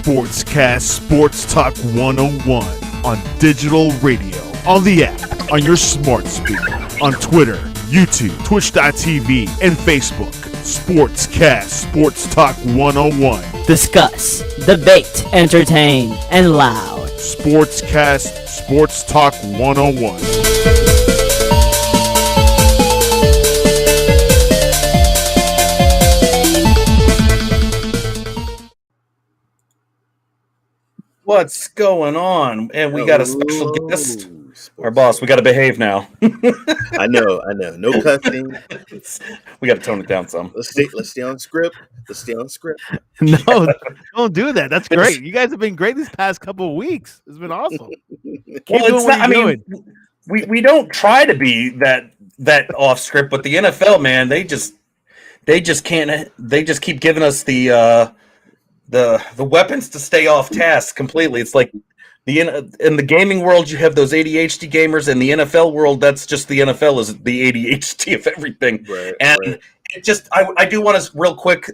Sportscast Sports Talk 101 on digital radio, on the app, on your smart speaker, on Twitter, YouTube, Twitch.tv, and Facebook. Sportscast Sports Talk 101. Discuss, debate, entertain, and loud. Sportscast Sports Talk 101. What's going on? And we got a special guest. Our boss, we got to behave now. I know. No cussing. We got to tone it down some. Let's stay on script. No, don't do that. That's great. You guys have been great these past couple of weeks. It's been awesome. We don't try to be that off script, but the NFL, man, they just can't. They just keep giving us the weapons to stay off task completely. It's like in the gaming world, you have those ADHD gamers. In the NFL world, that's just the NFL is the ADHD of everything. Right, and right. it just, I do want to real quick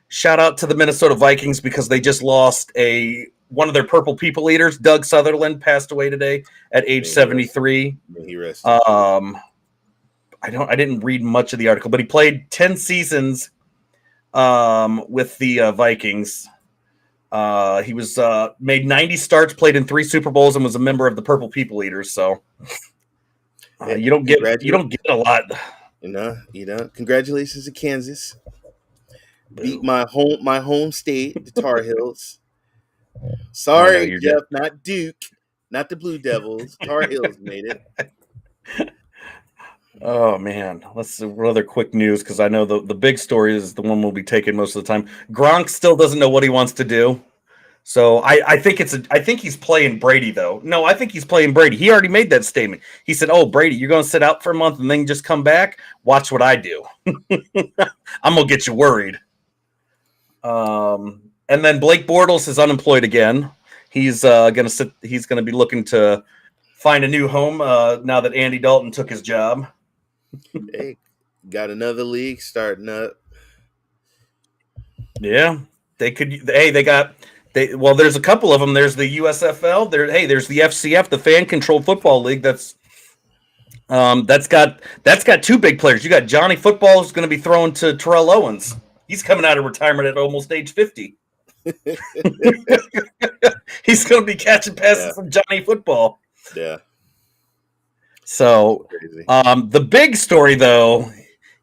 shout out to the Minnesota Vikings because they just lost one of their purple people eaters. Doug Sutherland passed away today at age 73. He rested. I didn't read much of the article, but he played 10 seasons with the Vikings. He was made 90 starts, played in 3 Super Bowls, and was a member of the Purple People Eaters. So you don't get a lot. You know. Congratulations to Kansas. Beat my home state, the Tar Heels. Sorry, Jeff, not Duke, not the Blue Devils. Tar Heels made it. Oh, man. Let's do other quick news because I know the big story is the one we'll be taking most of the time. Gronk still doesn't know what he wants to do. So I think he's playing Brady, though. No, I think he's playing Brady. He already made that statement. He said, "Oh, Brady, you're going to sit out for a month and then just come back? Watch what I do. I'm going to get you worried." And then Blake Bortles is unemployed again. He's going to be looking to find a new home now that Andy Dalton took his job. Hey, got another league starting up. Yeah, they could. Hey, there's a couple of them. There's the USFL. There's the FCF, the Fan Controlled Football League. That's got 2 big players. You got Johnny Football who's going to be throwing to Terrell Owens. He's coming out of retirement at almost age 50. He's going to be catching passes from Johnny Football. Yeah. So, the big story, though,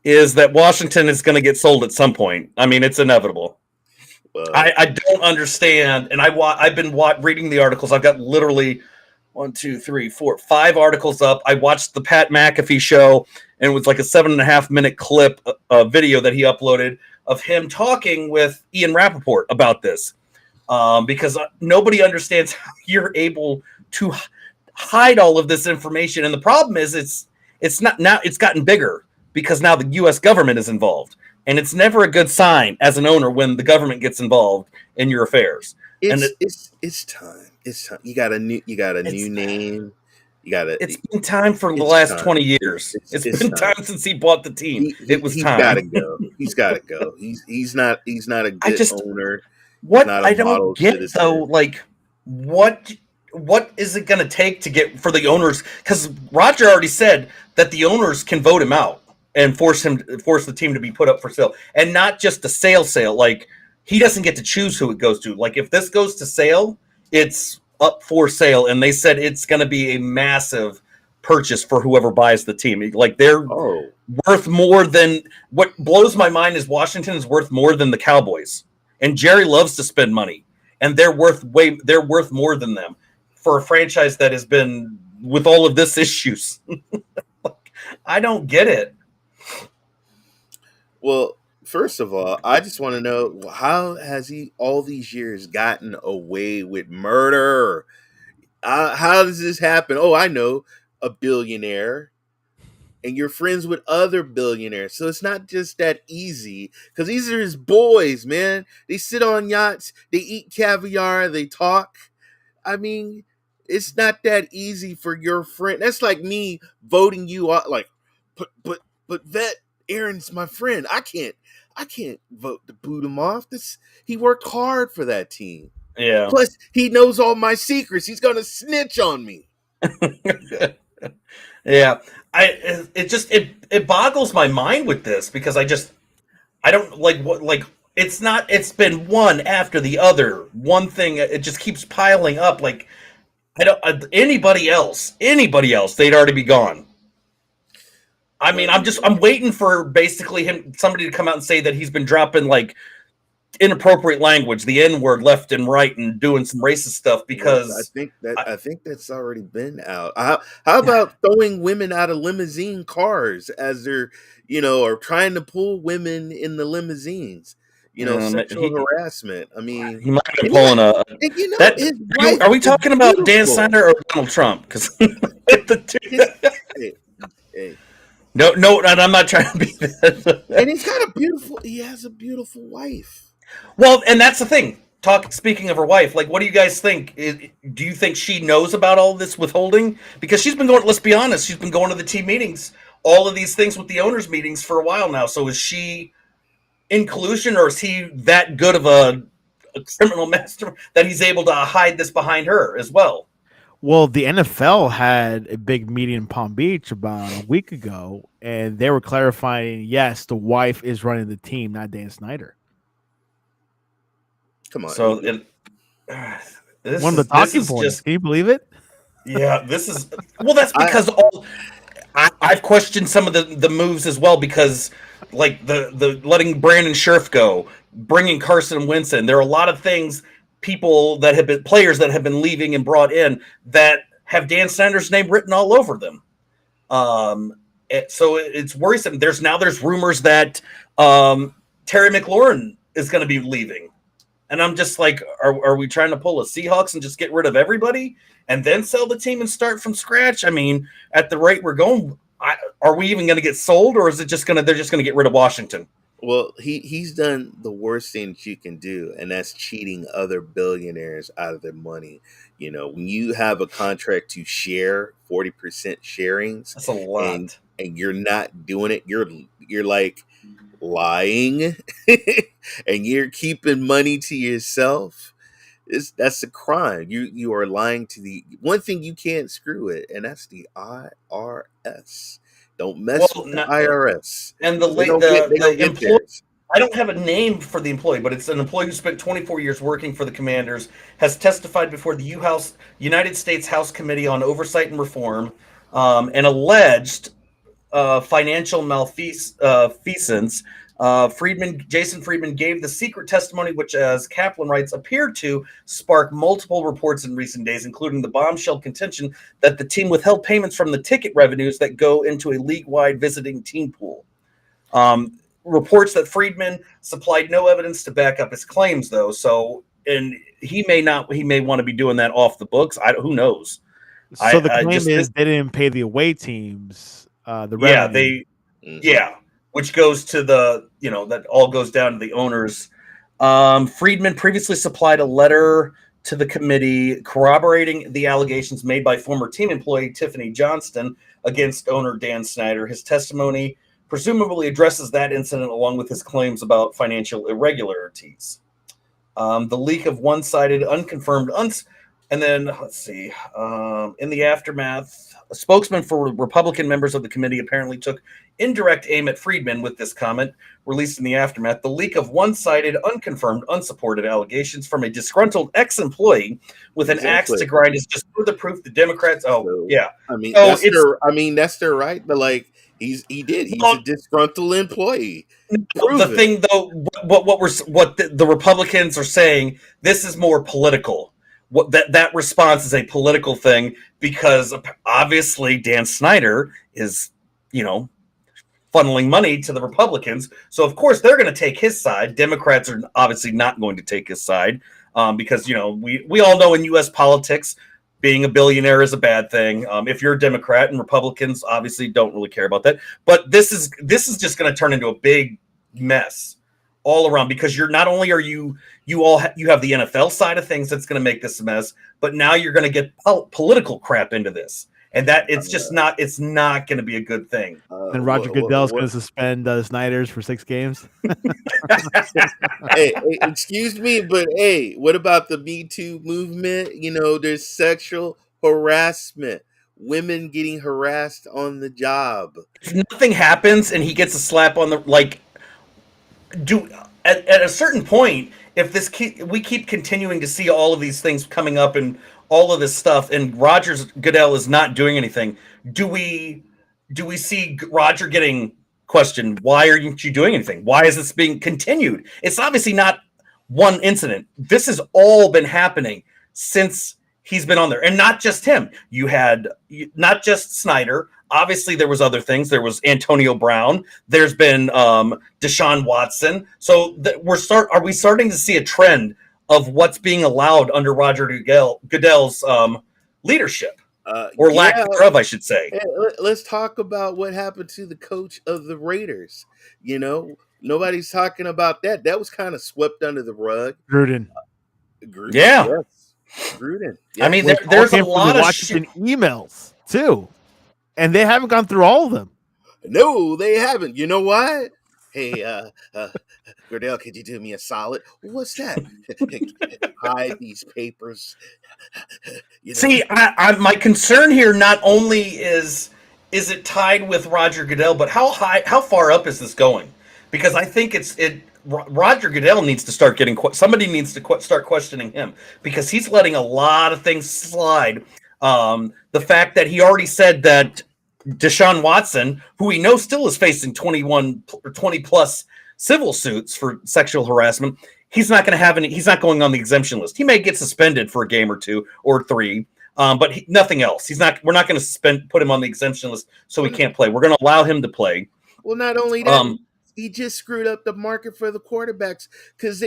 is that Washington is going to get sold at some point. I mean, it's inevitable. Well, I don't understand, and I've been reading the articles. I've got literally 1, 2, 3, 4, 5 articles up. I watched the Pat McAfee show, and it was like a 7.5-minute clip, a video that he uploaded of him talking with Ian Rappaport about this, because nobody understands how you're able to hide all of this information. And the problem is it's not now. It's gotten bigger because now the U.S. government is involved, and it's never a good sign as an owner when the government gets involved in your affairs. It's time. It's time. You got a new name. It's been time for the last 20 years. It's been time since he bought the team. He's got to go. He's got to go. He's not a good owner. What I don't get citizen. Though, like what is it going to take to get for the owners? Because Roger already said that the owners can vote him out and force the team to be put up for sale, and not just a sale. Like he doesn't get to choose who it goes to. Like if this goes to sale, it's up for sale, and they said it's going to be a massive purchase for whoever buys the team. Like they're worth more than what blows my mind is Washington is worth more than the Cowboys, and Jerry loves to spend money, and they're worth more than them for a franchise that has been with all of this issues. I don't get it. Well, first of all, I just want to know, how has he all these years gotten away with murder? How does this happen? Oh, I know, a billionaire, and you're friends with other billionaires. So it's not just that easy, because these are his boys, man. They sit on yachts, they eat caviar, they talk. I mean, it's not that easy for your friend. That's like me voting you out, like, but Vet, Aaron's my friend. I can't vote to boot him off. He worked hard for that team. Yeah. Plus, he knows all my secrets. He's gonna snitch on me. Yeah. It boggles my mind with this because I don't like it's been one after the other. One thing, it just keeps piling up. Like, I don't, anybody else, they'd already be gone. I mean, I'm waiting for basically somebody to come out and say that he's been dropping like inappropriate language, the N-word left and right, and doing some racist stuff because I think that's already been out. How about throwing women out of limousine cars as they're, or trying to pull women in the limousines? Sexual harassment. I mean, he might have been pulling are we talking about Dan Snyder or Donald Trump? Because hey. No, and I'm not trying to be that. And he has a beautiful wife. Well, and that's the thing. Speaking of her wife, like, what do you guys think? Do you think she knows about all this withholding? Because she's been going, let's be honest, she's been going to the team meetings, all of these things with the owners' meetings for a while now. So is she in collusion, or is he that good of a criminal master that he's able to hide this behind her as well? Well, the NFL had a big meeting in Palm Beach about a week ago, and they were clarifying, yes, the wife is running the team, not Dan Snyder. Come on. So one of the talking points. Can you believe it? Yeah, that's because I've questioned some of the moves as well, because like the letting Brandon Scherf go, bringing Carson Wentz in. There are a lot of things, players that have been leaving and brought in that have Dan Snyder's name written all over them. So it's worrisome. There's rumors that Terry McLaurin is going to be leaving. And I'm just like, are we trying to pull a Seahawks and just get rid of everybody and then sell the team and start from scratch? I mean, at the rate we're going, are we even going to get sold, or is it they're just going to get rid of Washington? Well, he's done the worst thing that you can do, and that's cheating other billionaires out of their money. When you have a contract to share 40% sharings, that's a lot, and you're not doing it, you're like lying, and you're keeping money to yourself. That's a crime. You are lying to the one thing you can't screw it, and that's the IRS. Don't mess with the IRS. And the employee, I don't have a name for the employee, but it's an employee who spent 24 years working for the Commanders, has testified before the United States House Committee on Oversight and Reform, and alleged financial malfeasance. Jason Friedman gave the secret testimony, which, as Kaplan writes, appeared to spark multiple reports in recent days, including the bombshell contention that the team withheld payments from the ticket revenues that go into a league-wide visiting team pool. Reports that Friedman supplied no evidence to back up his claims, though. So, and he may want to be doing that off the books. Who knows? So the claim is they didn't pay the away teams the revenue. Which goes to that all goes down to the owners. Friedman previously supplied a letter to the committee corroborating the allegations made by former team employee Tiffany Johnston against owner Dan Snyder. His testimony presumably addresses that incident along with his claims about financial irregularities. The leak of one-sided, unconfirmed, and then let's see. In the aftermath, a spokesman for Republican members of the committee apparently took indirect aim at Friedman with this comment released in the aftermath. The leak of one-sided, unconfirmed, unsupported allegations from a disgruntled ex-employee with an axe to grind is just further proof the Democrats. That's their right, but like he's a disgruntled employee. Thing though, what the Republicans are saying, this is more political. What that response is a political thing, because obviously Dan Snyder is, funneling money to the Republicans. So of course they're going to take his side. Democrats are obviously not going to take his side, because we all know in U.S. politics, being a billionaire is a bad thing. If you're a Democrat, and Republicans obviously don't really care about that. But this is just going to turn into a big mess all around, because you're not only are you have the NFL side of things that's going to make this a mess, but now you're going to get political crap into this. and that it's just not. It's not going to be a good thing. And Roger Goodell's going to suspend the Snyders for 6 games. Hey, excuse me, but hey, what about the Me Too movement? You know, there's sexual harassment, women getting harassed on the job. If nothing happens and he gets a slap on the at a certain point, if we keep continuing to see all of these things coming up and all of this stuff, and Goodell is not doing anything, do we see Roger getting questioned? Why aren't you doing anything? Why is this being continued? It's obviously not one incident. This has all been happening since he's been on there, and not just him. You had not just Snyder. Obviously, there was other things. There was Antonio Brown. There's been Deshaun Watson. So are we starting to see a trend of what's being allowed under Roger Goodell's leadership, or lack thereof, I should say? Let's talk about what happened to the coach of the Raiders. You know, nobody's talking about that. That was kind of swept under the rug. Gruden. Yeah. Yes. Gruden. Yeah. I mean, there's a lot of emails too. And they haven't gone through all of them. No, they haven't. You know why? Hey, Goodell, could you do me a solid? What's that? Hide these papers. You know? See, my concern here not only is it tied with Roger Goodell, but how far up is this going? Because I think Roger Goodell needs to start somebody needs to start questioning him, because he's letting a lot of things slide. The fact that he already said that Deshaun Watson, who we know still is facing 20 plus civil suits for sexual harassment, he's not going to have any. He's not going on the exemption list. He may get suspended for a game or 2 or 3, but nothing else. We're not going to put him on the exemption list so he can't play. We're going to allow him to play. Well, not only that, he just screwed up the market for the quarterbacks, because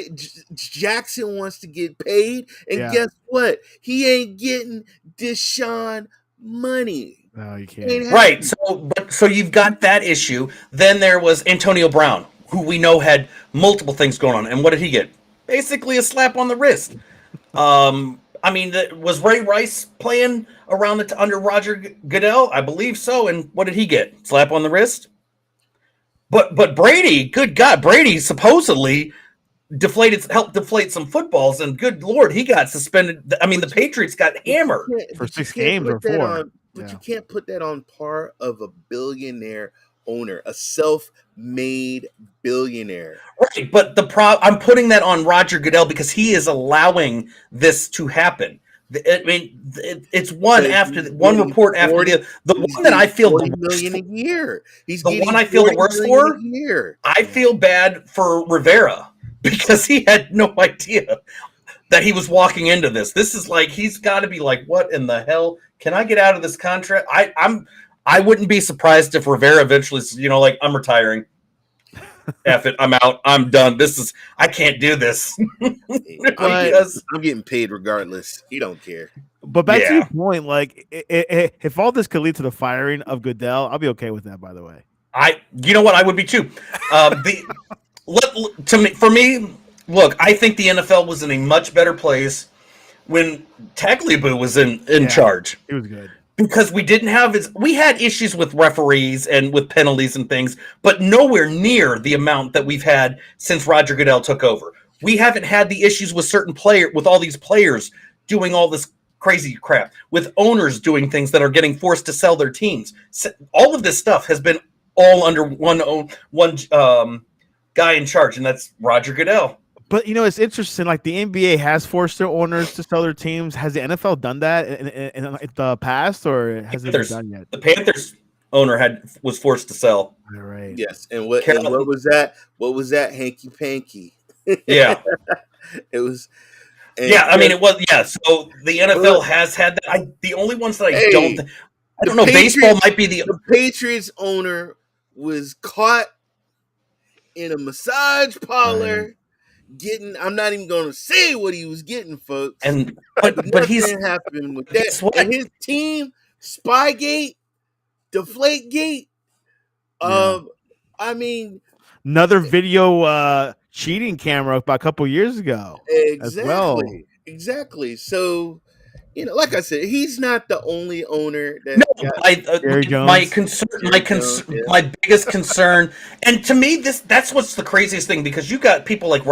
Jackson wants to get paid, and guess what? He ain't getting Deshaun money. No, you can't. Right. So you've got that issue. Then there was Antonio Brown, who we know had multiple things going on, and what did he get? Basically a slap on the wrist. I mean, was Ray Rice playing around under Roger Goodell? I believe so. And what did he get? Slap on the wrist. But Brady, good God, Brady supposedly helped deflate some footballs, and good Lord, he got suspended. I mean, the Patriots got hammered for 6 games or 4. But you can't put that on par of a billionaire owner, a self-made billionaire. Right, but I'm putting that on Roger Goodell because he is allowing this to happen. I mean, it's one report after the one that I feel $40 million a year. He's the one I feel the worst for. I feel bad for Rivera, because he had no idea that he was walking into this. This is like, he's got to be like, what in the hell? Can I get out of this contract? I wouldn't be surprised if Rivera eventually says, like, I'm retiring. F it, I'm out. I'm done. I can't do this. I'm getting paid regardless. He don't care. But back to your point, like, if all this could lead to the firing of Goodell, I'll be okay with that, by the way. You know what? I would be too. For me, look, I think the NFL was in a much better place when Tagliabue was in charge. It was good. Because we had issues with referees and with penalties and things, but nowhere near the amount that we've had since Roger Goodell took over. We haven't had the issues with with all these players doing all this crazy crap, with owners doing things that are getting forced to sell their teams. All of this stuff has been all under one guy in charge, and that's Roger Goodell. But, it's interesting. Like, the NBA has forced their owners to sell their teams. Has the NFL done that in the past, or has it been done yet? The Panthers owner was forced to sell. All right. Yes, and what was that? What was that? Hanky panky. Yeah, it was. I mean, it was. Yeah, so the NFL has had that. The only ones that I don't know. Baseball might be the Patriots owner was caught in a massage parlor. Right. I'm not even going to say what he was getting, folks. But he's happened with that. And his team, Spygate, Deflategate. I mean, another video cheating camera about a couple years ago. Exactly. As well. Exactly. So, like I said, he's not the only owner that. No, Jerry Jones. my concern, my biggest concern, and to me, that's what's the craziest thing, because you got people like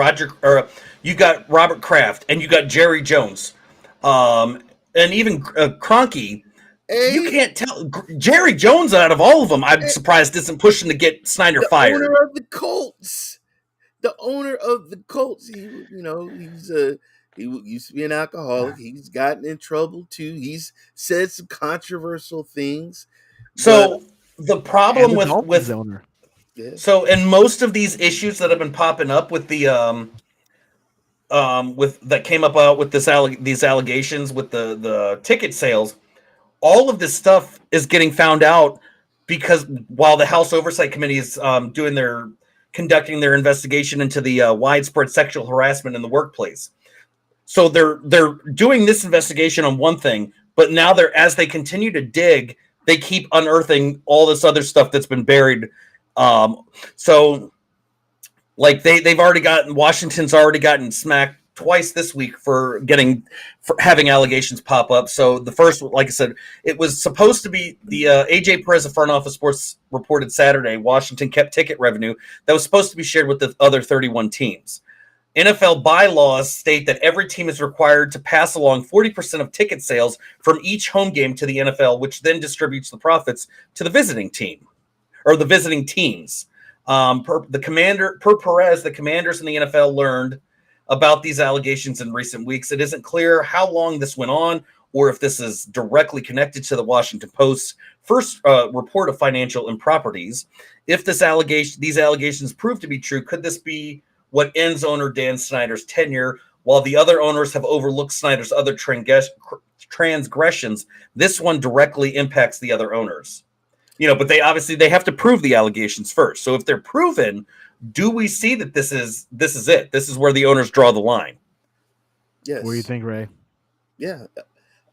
you got Robert Kraft, and you got Jerry Jones, and even Kroenke. You can't tell Jerry Jones out of all of them. I'm surprised isn't pushing to get Snyder fired. The owner of the Colts. He used to be an alcoholic. He's gotten in trouble too. He's said some controversial things. So the problem with owner. So in most of these issues that have been popping up with the with that came up with these allegations with the ticket sales, all of this stuff is getting found out because while the House Oversight Committee is conducting their investigation into the widespread sexual harassment in the workplace. So they're doing this investigation on one thing, but now as they continue to dig, they keep unearthing all this other stuff that's been buried. So like Washington's already gotten smacked twice this week for having allegations pop up. So the first, like I said, it was supposed to be the AJ Perez of Front Office Sports reported Saturday, Washington kept ticket revenue that was supposed to be shared with the other 31 teams. NFL bylaws state that every team is required to pass along 40% of ticket sales from each home game to the NFL, which then distributes the profits to the visiting team or the visiting teams. Per Perez, the Commanders in the NFL learned about these allegations in recent weeks. It isn't clear how long this went on or if this is directly connected to the Washington Post's first report of financial improprieties. If these allegations prove to be true, could this be what ends owner Dan Snyder's tenure, while the other owners have overlooked Snyder's other transgressions? This one directly impacts the other owners. But they have to prove the allegations first. So if they're proven, do we see that this is it? This is where the owners draw the line. Yes. What do you think, Ray? Yeah.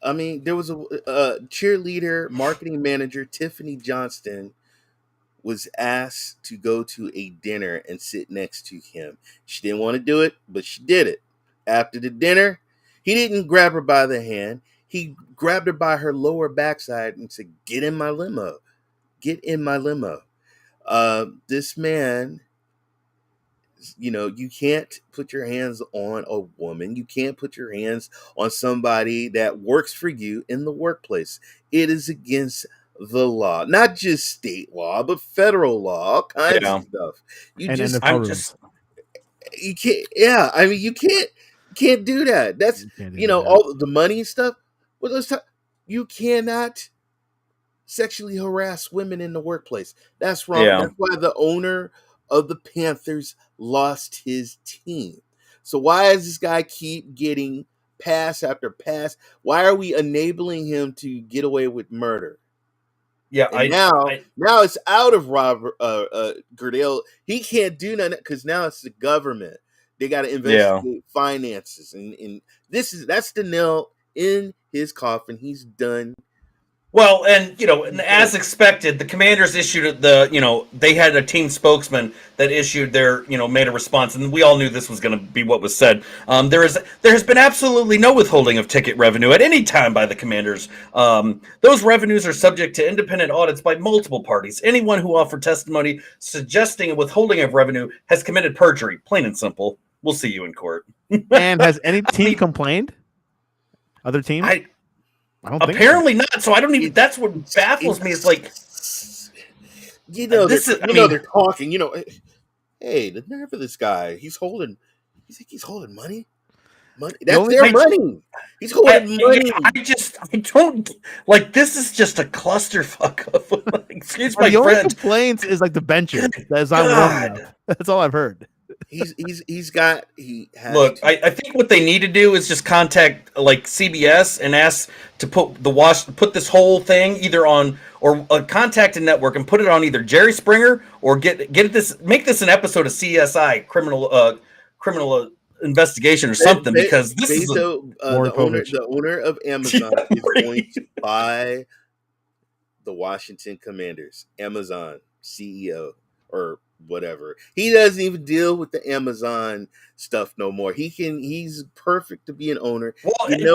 I mean, there was a cheerleader marketing manager, Tiffany Johnston, was asked to go to a dinner and sit next to him. She didn't want to do it, but she did it. After the dinner, he didn't grab her by the hand. He grabbed her by her lower backside and said, "Get in my limo. Get in my limo." This man, you can't put your hands on a woman. You can't put your hands on somebody that works for you in the workplace. It is against the law, not just state law, but federal law, all kinds of stuff. You can't. Yeah, I mean, you can't do that. That's all the money and stuff. Well, you cannot sexually harass women in the workplace. That's wrong. Yeah. That's why the owner of the Panthers lost his team. So why does this guy keep getting pass after pass? Why are we enabling him to get away with murder? Yeah, now it's out of Robert Goodell. He can't do nothing because now it's the government. They got to investigate finances, and that's the nail in his coffin. He's done. Well, and as expected, the Commanders issued they had a team spokesman that issued made a response, and we all knew this was going to be what was said. There has been absolutely no withholding of ticket revenue at any time by the Commanders. Those revenues are subject to independent audits by multiple parties. Anyone who offered testimony suggesting a withholding of revenue has committed perjury. Plain and simple. We'll see you in court. And has any team complained? Other teams? I don't think apparently not. So I don't even. That's what baffles me. It's like, they're talking. Hey, the nerve of this guy. He's holding money. That's their money. He's holding money. I don't like. This is just a clusterfuck. Excuse my the only friend. Complaints is like the benches. That's not one. That's all I've heard. I think what they need to do is just contact like CBS and ask to put this whole thing either on or contact a network and put it on either Jerry Springer or make this an episode of CSI criminal investigation or something because this is the owner of Amazon is going to buy the Washington Commanders. Amazon CEO or whatever. He doesn't even deal with the Amazon stuff no more. He's perfect to be an owner. Well,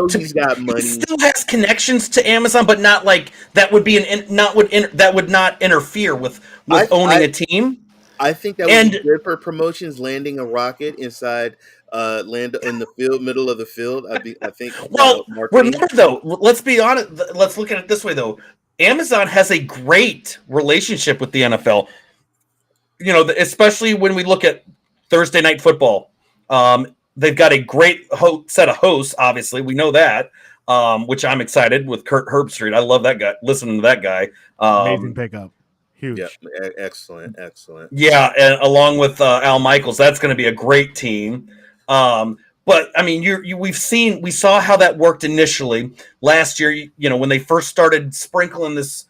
He's got money. He still has connections to Amazon, but not like that would be that would not interfere with owning a team. I think that would be good for promotions. Landing a rocket inside, land in the middle of the field. I think. Well, remember though, let's be honest. Let's look at it this way though. Amazon has a great relationship with the NFL. You know, especially when we look at Thursday Night Football. They've got a great set of hosts. Obviously, we know that. Which I'm excited with Kurt Herbstreit. I love that guy. Listening to that guy. Amazing pickup. Huge. Yeah, excellent. Yeah, and along with Al Michaels, that's going to be a great team. But I mean, we saw how that worked initially last year. You know, when they first started sprinkling this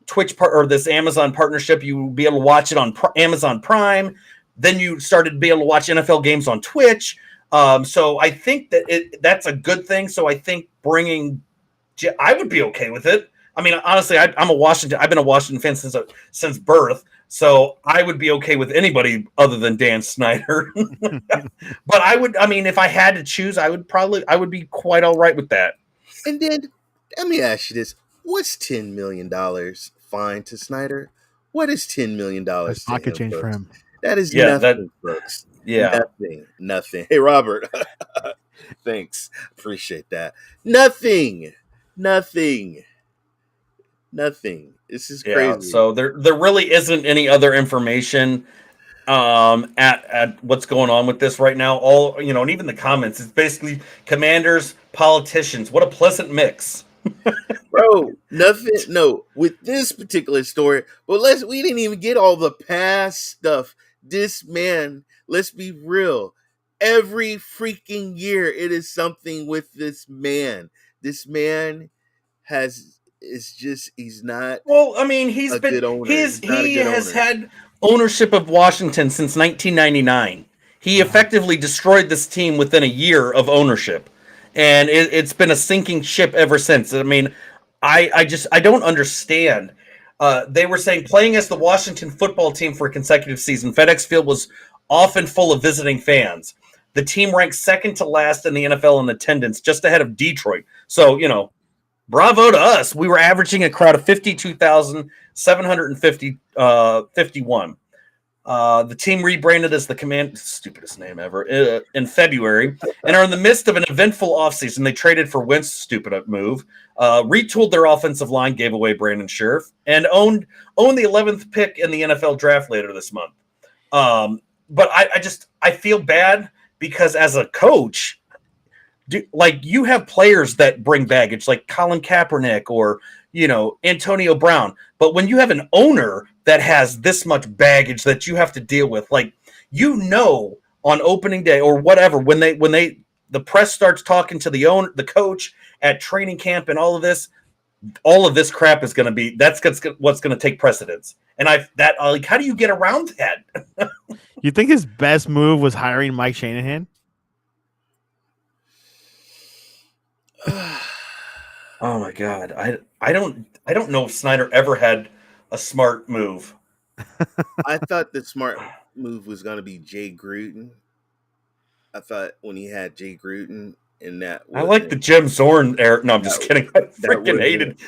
Twitch or this Amazon partnership, you would be able to watch it on Amazon Prime. Then you started to be able to watch NFL games on Twitch. So I think that's a good thing. So I think I would be okay with it. I mean, honestly, I've been a Washington fan since birth, so I would be okay with anybody other than Dan Snyder. But if I had to choose, I would be quite all right with that. And then let me ask you this: what's $10 million fine to Snyder? What is $10 million? That's pocket change for him. That is nothing, folks. Yeah, nothing. Hey, Robert, thanks, appreciate that. Nothing. This is crazy. So there really isn't any other information at what's going on with this right now. All and even the comments, it's basically Commanders, politicians. What a pleasant mix. Bro, nothing. No, with this particular story, but we didn't even get all the past stuff. This man, let's be real. Every freaking year, it is something with this man. This man he's not. Well, I mean, he has had ownership of Washington since 1999. He effectively destroyed this team within a year of ownership, and it's been a sinking ship ever since. I mean, I don't understand. They were saying playing as the Washington football team for a consecutive season, FedEx Field was often full of visiting fans. The team ranked second to last in the NFL in attendance, just ahead of Detroit. So, bravo to us. We were averaging a crowd of 52,751. The team rebranded as the Command, stupidest name ever, in February, and are in the midst of an eventful offseason. They traded for Wentz, stupid move, retooled their offensive line, gave away Brandon Scherf, and owned the 11th pick in the NFL draft later this month. But I feel bad because as a coach, you have players that bring baggage, like Colin Kaepernick or Antonio Brown. But when you have an owner that has this much baggage that you have to deal with, on opening day or whatever, when the press starts talking to the coach at training camp and all of this crap is going to be what's going to take precedence. And how do you get around that? You think his best move was hiring Mike Shanahan? Oh my God. I don't know if Snyder ever had a smart move. I thought the smart move was going to be Jay Gruden. I thought when he had Jay Gruden and that. I like the Jim Zorn era. No, I'm just kidding. I freaking hated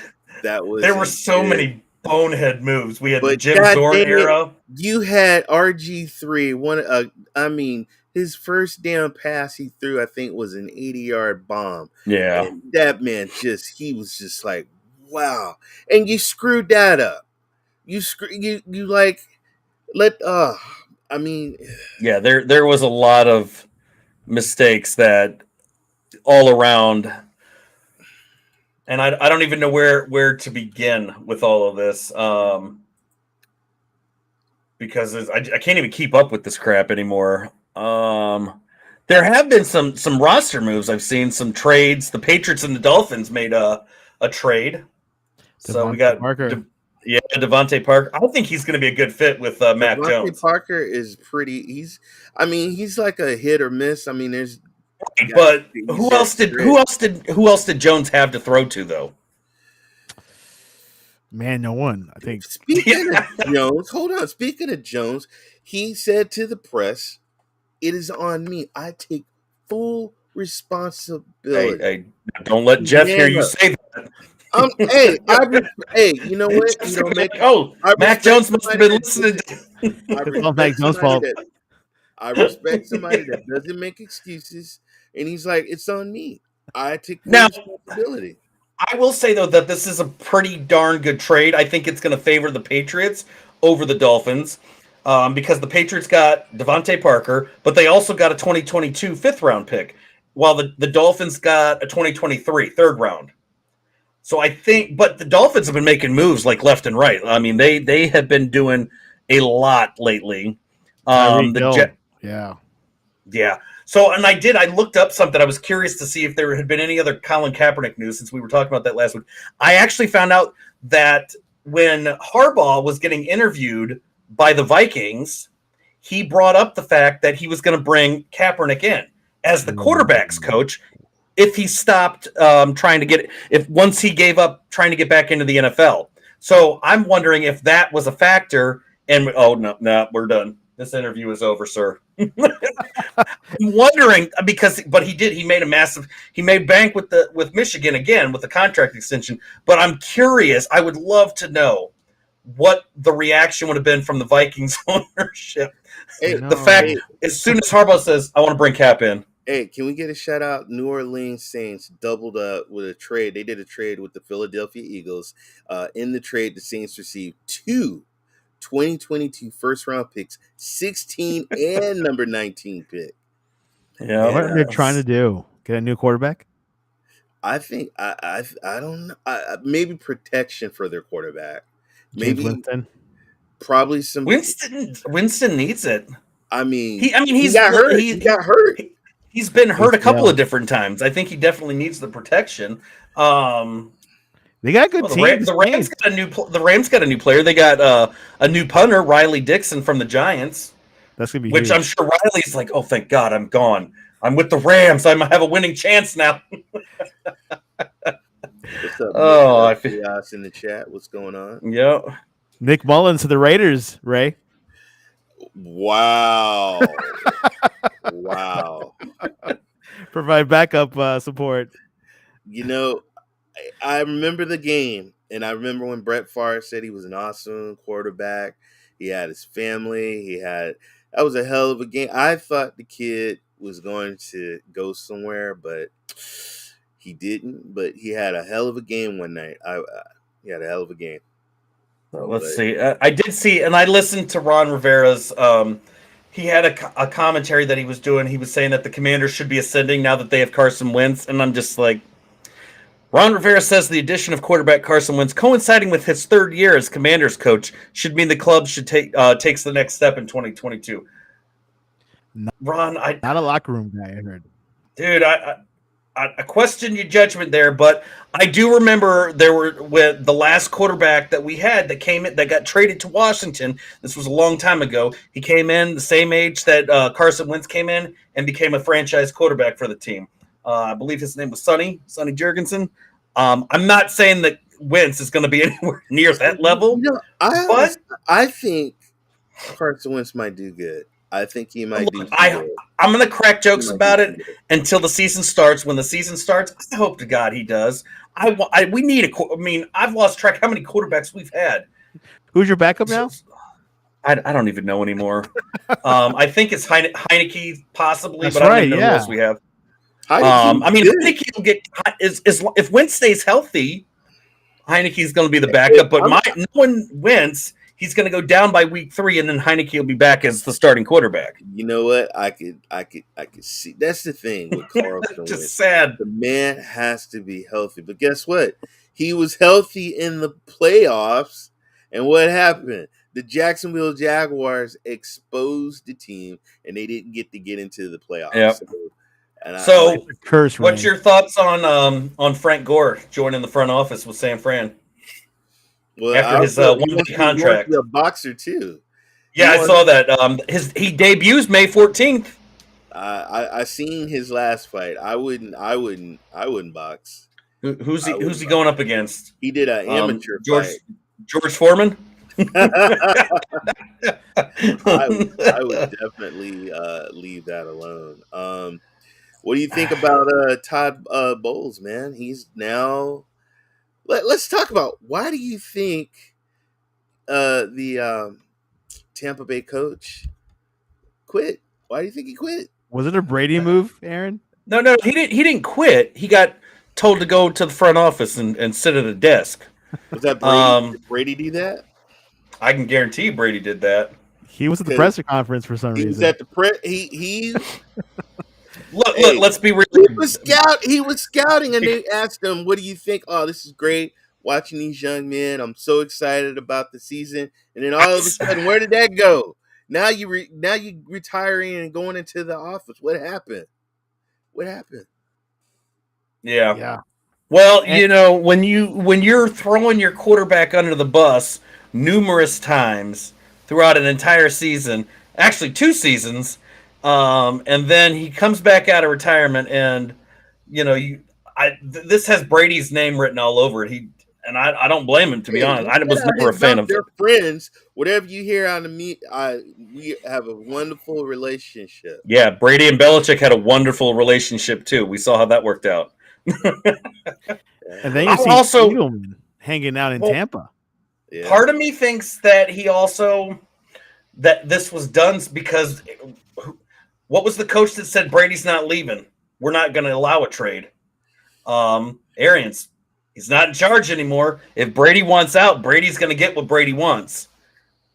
that. There were so many bonehead moves. We had the Jim Zorn era. You had RG3. His first damn pass he threw, I think, was an 80-yard bomb. Yeah. And that man he was just like, wow. And you screwed that up. Yeah, there was a lot of mistakes that all around. And I don't even know where to begin with all of this. Because I can't even keep up with this crap anymore. There have been some roster moves. I've seen some trades. The Patriots and the Dolphins made a trade. So we got Parker. Devontae Parker. I think he's going to be a good fit with Mac Jones. Devontae Parker is pretty. He's like a hit or miss. There's. But who else did Jones have to throw to though? Man, no one. I think. Speaking of Jones, hold on. Speaking of Jones, he said to the press, "It is on me. I take full responsibility." Hey, don't let Jeff hear you Up. say that. Hey, you know what? You know, Mac Jones must have been listening. I respect somebody that doesn't make excuses, and he's like, "It's on me. I take full Now, responsibility." I will say though that this is a pretty darn good trade. I think it's going to favor the Patriots over the Dolphins because the Patriots got Devontae Parker, but they also got a 2022 fifth-round pick, while the Dolphins got a 2023 third round. So I think, but the Dolphins have been making moves like left and right. I mean, they have been doing a lot lately. Yeah. So, and I looked up something. I was curious to see if there had been any other Colin Kaepernick news since we were talking about that last week. I actually found out that when Harbaugh was getting interviewed by the Vikings, he brought up the fact that he was going to bring Kaepernick in as the quarterback's coach if he stopped once he gave up trying to get back into the NFL. So I'm wondering if that was a factor. And no, we're done. This interview is over, sir. I'm wondering but he made bank with Michigan again with the contract extension. But I'm curious. I would love to know what the reaction would have been from the Vikings ownership. As soon as Harbaugh says, "I want to bring Cap in." Hey, can we get a shout out? New Orleans Saints doubled up with a trade. They did a trade with the Philadelphia Eagles. In the trade, the Saints received 2 2022 first-round picks, 16 and number 19 pick. Yeah, what are they trying to do? Get a new quarterback? I think I don't know. Maybe protection for their quarterback. Maybe Winston. Probably some. Winston needs it. I mean, he got hurt. He got hurt. He's been hurt a couple of different times. I think he definitely needs the protection. They got a good team. The Rams got a new player. They got a new punter, Riley Dixon from the Giants. That's gonna be huge. I'm sure Riley's like, "Oh, thank God, I'm gone. I'm with the Rams. I have a winning chance now." What's up, I feel chaos in the chat. What's going on? Yep. Nick Mullins to the Raiders, Ray. Wow. Wow. Provide backup support. You know, I remember the game, and I remember when Brett Favre said he was an awesome quarterback. He had his family. That was a hell of a game. I thought the kid was going to go somewhere, but he didn't. But he had a hell of a game one night. He had a hell of a game. Let's see. I did see, and I listened to Ron Rivera's. He had a commentary that he was doing. He was saying that the Commanders should be ascending now that they have Carson Wentz, and I'm just like, Ron Rivera says the addition of quarterback Carson Wentz, coinciding with his third year as Commanders coach, should mean the club should takes the next step in 2022. Ron, not a locker room guy. I heard, dude. I question your judgment there, but I do remember with the last quarterback that we had that came in that got traded to Washington. This was a long time ago. He came in the same age that Carson Wentz came in and became a franchise quarterback for the team. I believe his name was Sonny Jurgensen. I'm not saying that Wentz is going to be anywhere near that level, I think Carson Wentz might do good. I think he might do. I'm going to crack jokes about it until the season starts. When the season starts, I hope to God he does. We need I've lost track how many quarterbacks we've had. Who's your backup now? I don't even know anymore. I think it's Heineke possibly, That's but I don't even know who else we have. Heineke will get if Wentz stays healthy, Heineke's going to be the backup. But knowing Wentz, he's going to go down by week 3, and then Heineke will be back as the starting quarterback. You know what? I could see. That's the thing with Carlson. Just sad. The man has to be healthy. But guess what? He was healthy in the playoffs, and what happened? The Jacksonville Jaguars exposed the team, and they didn't get into the playoffs. Yep. What's your thoughts on Frank Gore joining the front office with San Fran? Well, after his one-day contract, a boxer too. Yeah, I saw that. He debuts May 14th. I seen his last fight. I wouldn't box. Who's he going up against? He did an amateur George fight. George Foreman. I would definitely leave that alone. What do you think about Todd Bowles, man? He's now. Let's talk about why do you think the Tampa Bay coach quit? Why do you think he quit? Was it a Brady move, Aaron? No, he didn't. He didn't quit. He got told to go to the front office and sit at a desk. Was that Brady? Did Brady do that? I can guarantee Brady did that. He was at the press conference for some reason. He was at the press. He Look, let's be real. He was scouting, and they asked him, "What do you think?" Oh, this is great. Watching these young men, I'm so excited about the season. And then all of a sudden, where did that go? Now you retiring and going into the office. What happened? Yeah. Well, when you're throwing your quarterback under the bus numerous times throughout an entire season, actually 2 seasons, and then he comes back out of retirement, and this has Brady's name written all over it. I don't blame him, to be honest. I was never a fan of their friends. Whatever you hear on the meet, we have a wonderful relationship. Yeah, Brady and Belichick had a wonderful relationship too. We saw how that worked out. And then you see also Edelman hanging out in Tampa. Yeah. Part of me thinks that that this was done because what was the coach that said Brady's not leaving? We're not going to allow a trade. Arians. He's not in charge anymore. If Brady wants out, Brady's going to get what Brady wants.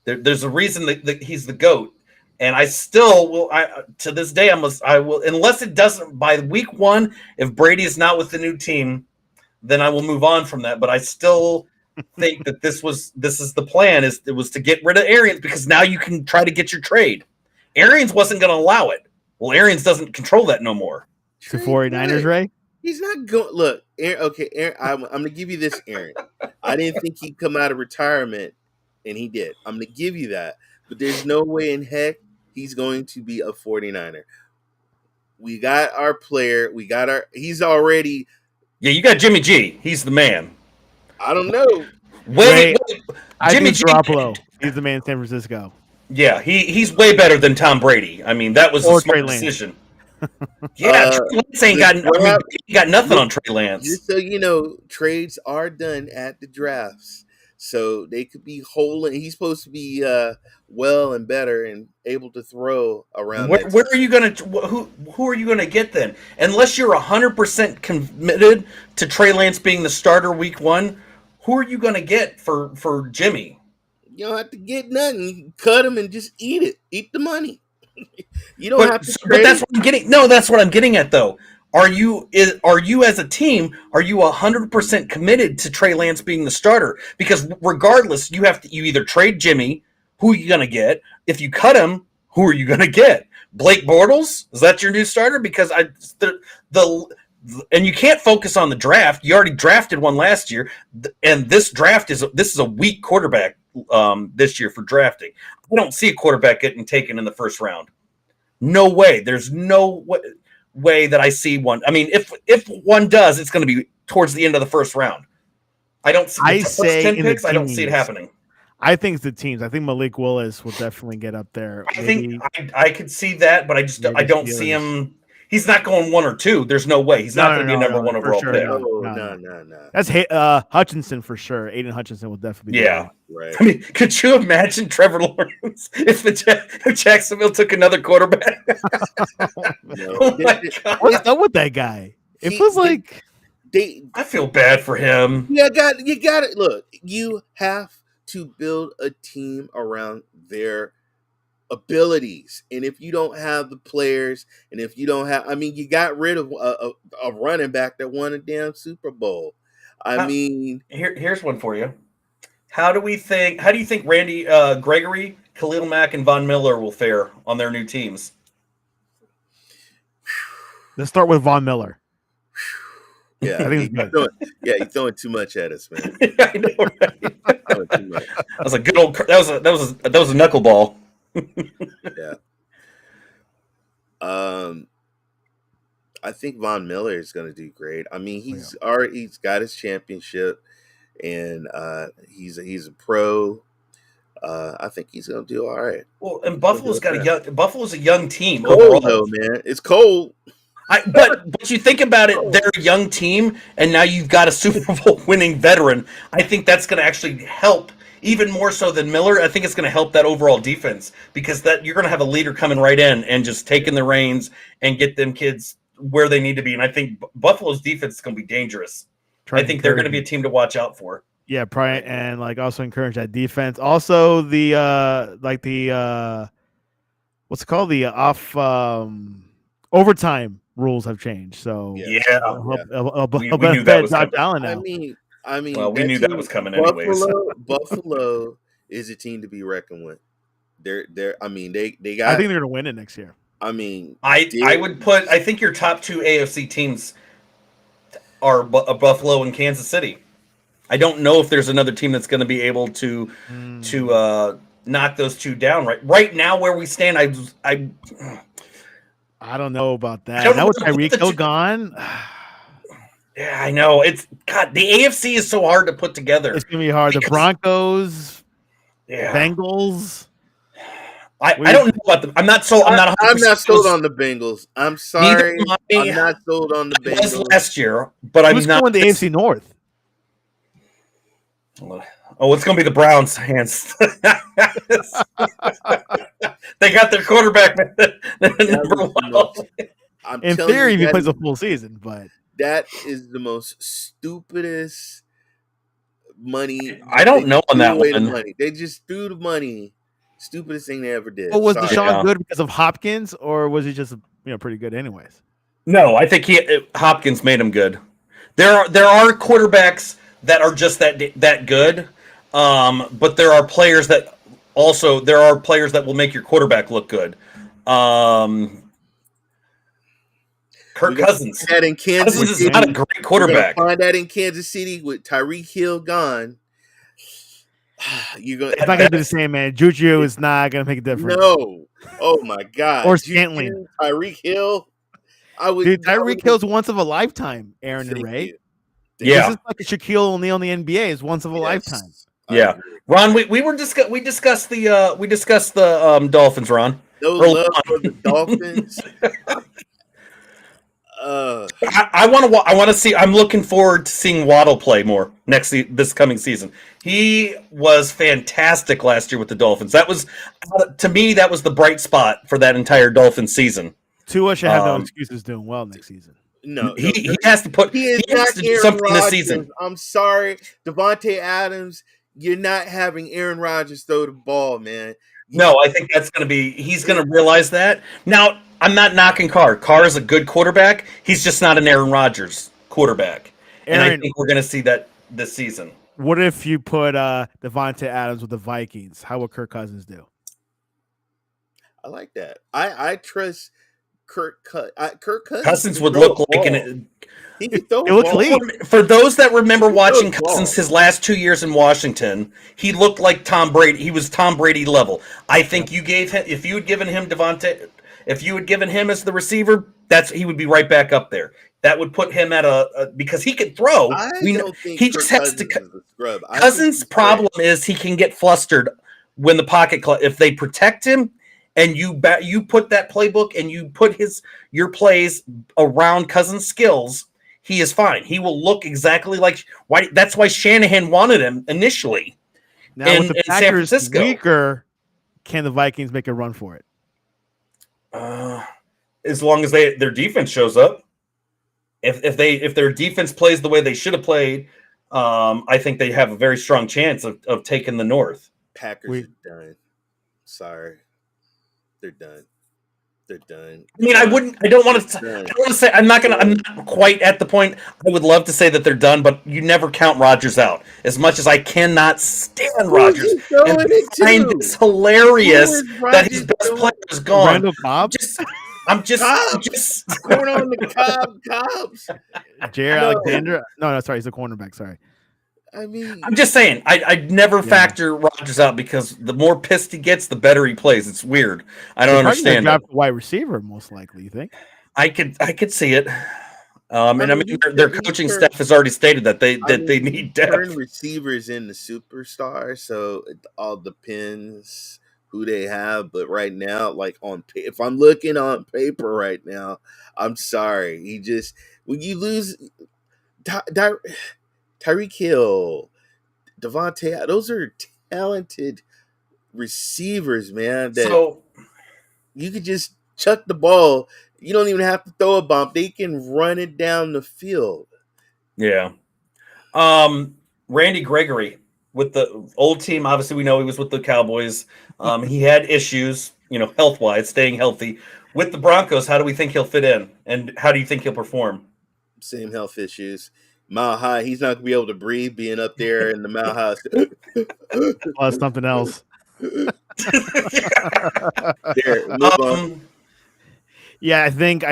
There's a reason that he's the GOAT. And I still will, to this day, I will, unless it doesn't, by week 1, if Brady is not with the new team, then I will move on from that. But I still think that this is the plan, it was to get rid of Arians, because now you can try to get your trade. Arians wasn't going to allow it. Well, Arians doesn't control that no more. The 49ers, Ray? He's not going. Look, Aaron, okay, Aaron, I'm going to give you this, Aaron. I didn't think he'd come out of retirement, and he did. I'm going to give you that. But there's no way in heck he's going to be a 49er. We got our player. He's already. Yeah, you got Jimmy G. He's the man. I don't know. Wait. Jimmy G. Garoppolo. He's the man in San Francisco. Yeah, he's way better than Tom Brady. I mean, that was a smart decision. Yeah, Trey Lance ain't got nothing on Trey Lance. Just so you know, trades are done at the drafts, so they could be whole. He's supposed to be well and better and able to throw around. Where are you gonna? Who are you gonna get then? Unless you're 100% committed to Trey Lance being the starter week 1, who are you gonna get for Jimmy? You don't have to get nothing. You cut him and just eat it. Eat the money. You don't have to. But that's what I'm getting. No, that's what I'm getting at, though. Are you as a team? Are you 100% committed to Trey Lance being the starter? Because regardless, you either trade Jimmy. Who are you gonna get? If you cut him, who are you gonna get? Blake Bortles? Is that your new starter? Because and you can't focus on the draft. You already drafted one last year, and this is a weak quarterback this year for drafting. I don't see a quarterback getting taken in the first round. No way. There's no way that I see one. I mean, if one does, it's going to be towards the end of the first round. I don't see the first 10 picks. I don't see it happening. I think it's the teams. I think Malik Willis will definitely get up there. I could see that, but I don't see him. He's not going 1 or 2. There's no way. He's not going to be a number 1 overall pick. No. That's Hutchinson for sure. Aiden Hutchinson will definitely be there. Right. I mean, could you imagine Trevor Lawrence if Jacksonville took another quarterback? Oh my God. What's up with that guy? It feels like I feel bad for him. You got it. Look, you have to build a team around their abilities, and if you don't have the players, and if you don't have, you got rid of a running back that won a damn Super Bowl. Here's one for you. How do you think Randy Gregory, Khalil Mack, and Von Miller will fare on their new teams? Let's start with Von Miller. Yeah, I think you're throwing too much at us, man. I know, right? That was a good old. That was a knuckleball. Yeah. I think Von Miller is going to do great. I mean, he's got his championship, and he's a pro. I think he's going to do all right. Well, and Buffalo's a young team Cold, overall. though, man. It's cold. But you think about it, they're a young team, and now you've got a Super Bowl winning veteran. I think that's going to actually help even more so than Miller. I think it's going to help that overall defense because that you're going to have a leader coming right in and just taking the reins and get them kids where they need to be. And I think Buffalo's defense is going to be dangerous. I think they're going to be a team to watch out for. Yeah, probably, and also encourage that defense. Also, the what's it called? The off overtime rules have changed. So we knew that was coming. Allen now. I mean, well, we knew that was coming anyways. Buffalo is a team to be reckoned with. They're. I mean, they got. I think they're going to win it next year. I mean, I think your top two AFC teams are Buffalo and Kansas City. I don't know if there's another team that's going to be able to knock those two down. Right now, where we stand, I don't know about that. Now with Tyreek Hill gone. Yeah, I know. It's God. The AFC is so hard to put together. It's gonna be hard. The Broncos, Bengals. I don't know about them. I'm not sold. I'm not sold on the Bengals. I'm sorry. I'm not sold on the Bengals. It was last year, but I'm not. Who's going to the AFC North? Oh, it's going to be the Browns' hands. They got their quarterback number one. In theory, he plays a full season, but that is the most stupidest money. I don't know on that one. Money. They just threw the money. Stupidest thing they ever did. Well, was Deshaun good because of Hopkins, or was he just pretty good anyways? No, I think Hopkins made him good. There are quarterbacks that are just that good, but there are players that will make your quarterback look good. Kirk Cousins. That in Kansas Cousins City, is not a great quarterback. Find that in Kansas City with Tyreek Hill gone. It's not gonna be the same, man. Juju is not gonna make a difference. No. Oh my God. Or Scantling. Tyreek Hill. Tyreek Hill's once of a lifetime. Aaron and Ray. Yeah. This is like a Shaquille O'Neal in the NBA. Is once of a lifetime. Yeah. Ron, we discussed the Dolphins. Ron. No love for the Dolphins. I want to see. I'm looking forward to seeing Waddle play more this coming season. He was fantastic last year with the Dolphins. That was, to me, that was the bright spot for that entire Dolphins season. Tua should have no excuses doing well next season. No, he has to put. He has to do something this season. I'm sorry, Devontae Adams. You're not having Aaron Rodgers throw the ball, man. No, I think that's going to be. He's going to realize that. Now, I'm not knocking Carr. Carr is a good quarterback. He's just not an Aaron Rodgers quarterback, and I think we're going to see that this season. What if you put Devontae Adams with the Vikings? How would Kirk Cousins do? I like that. I trust Kirk Cousins. Cousins would look like he could throw a For those that remember watching Cousins his last 2 years in Washington, he looked like Tom Brady. He was Tom Brady level. I think if you had given him as the receiver, he would be right back up there. That would put him at because he could throw. He just has to. Cousins' problem is he can get flustered when the pocket. If they protect him, and you put that playbook and you put your plays around Cousins' skills, he is fine. He will look exactly like that's why Shanahan wanted him initially. Now with the Packers San Francisco. Weaker, can the Vikings make a run for it? As long as their defense shows up. If their defense plays the way they should have played, I think they have a very strong chance of taking the North. Packers are done. Sorry. They're done. They're done. I mean, I don't want to say. I'm not quite at the point. I would love to say that they're done, but you never count Rodgers out. As much as I cannot stand Rodgers, and find it's hilarious that his best player is gone. Randall Cobb. I'm just going on the Cobbs. Jair Alexander. No, sorry, he's a cornerback. Sorry. I mean, I'm just saying, I'd never factor Rodgers out because the more pissed he gets, the better he plays. It's weird. I don't understand. Draft a wide receiver, most likely. You think? I could see it. And I mean, their coaching staff has already stated that they need depth. Turn receivers into superstars, so it all depends who they have. But right now, like if I'm looking on paper right now, I'm sorry. When you lose Tyreek Hill, Devontae, those are talented receivers, man. That you could just chuck the ball. You don't even have to throw a bump. They can run it down the field. Yeah. Randy Gregory with the old team. Obviously, we know he was with the Cowboys. He had issues, health-wise, staying healthy. With the Broncos, how do we think he'll fit in? And how do you think he'll perform? Same health issues. Mile High, he's not going to be able to breathe being up there in the Mile High. Oh, that's something else. There, move on. Yeah, I think,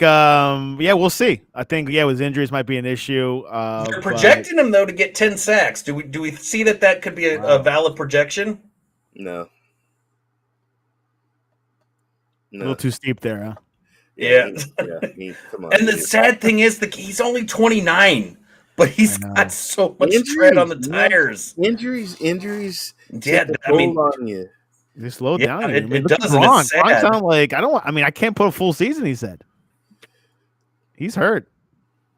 we'll see. I think, with injuries might be an issue. They're projecting him though to get 10 sacks. Do we see that could be a valid projection? No. A little too steep there, huh? Yeah. Come on. And the sad thing is he's only 29, but he's got so much tread on the tires. Injuries. Yeah, I mean, on you. They slow down. It look does. Gronk. It's sad. Gronk sound like I can't put a full season. He said he's hurt.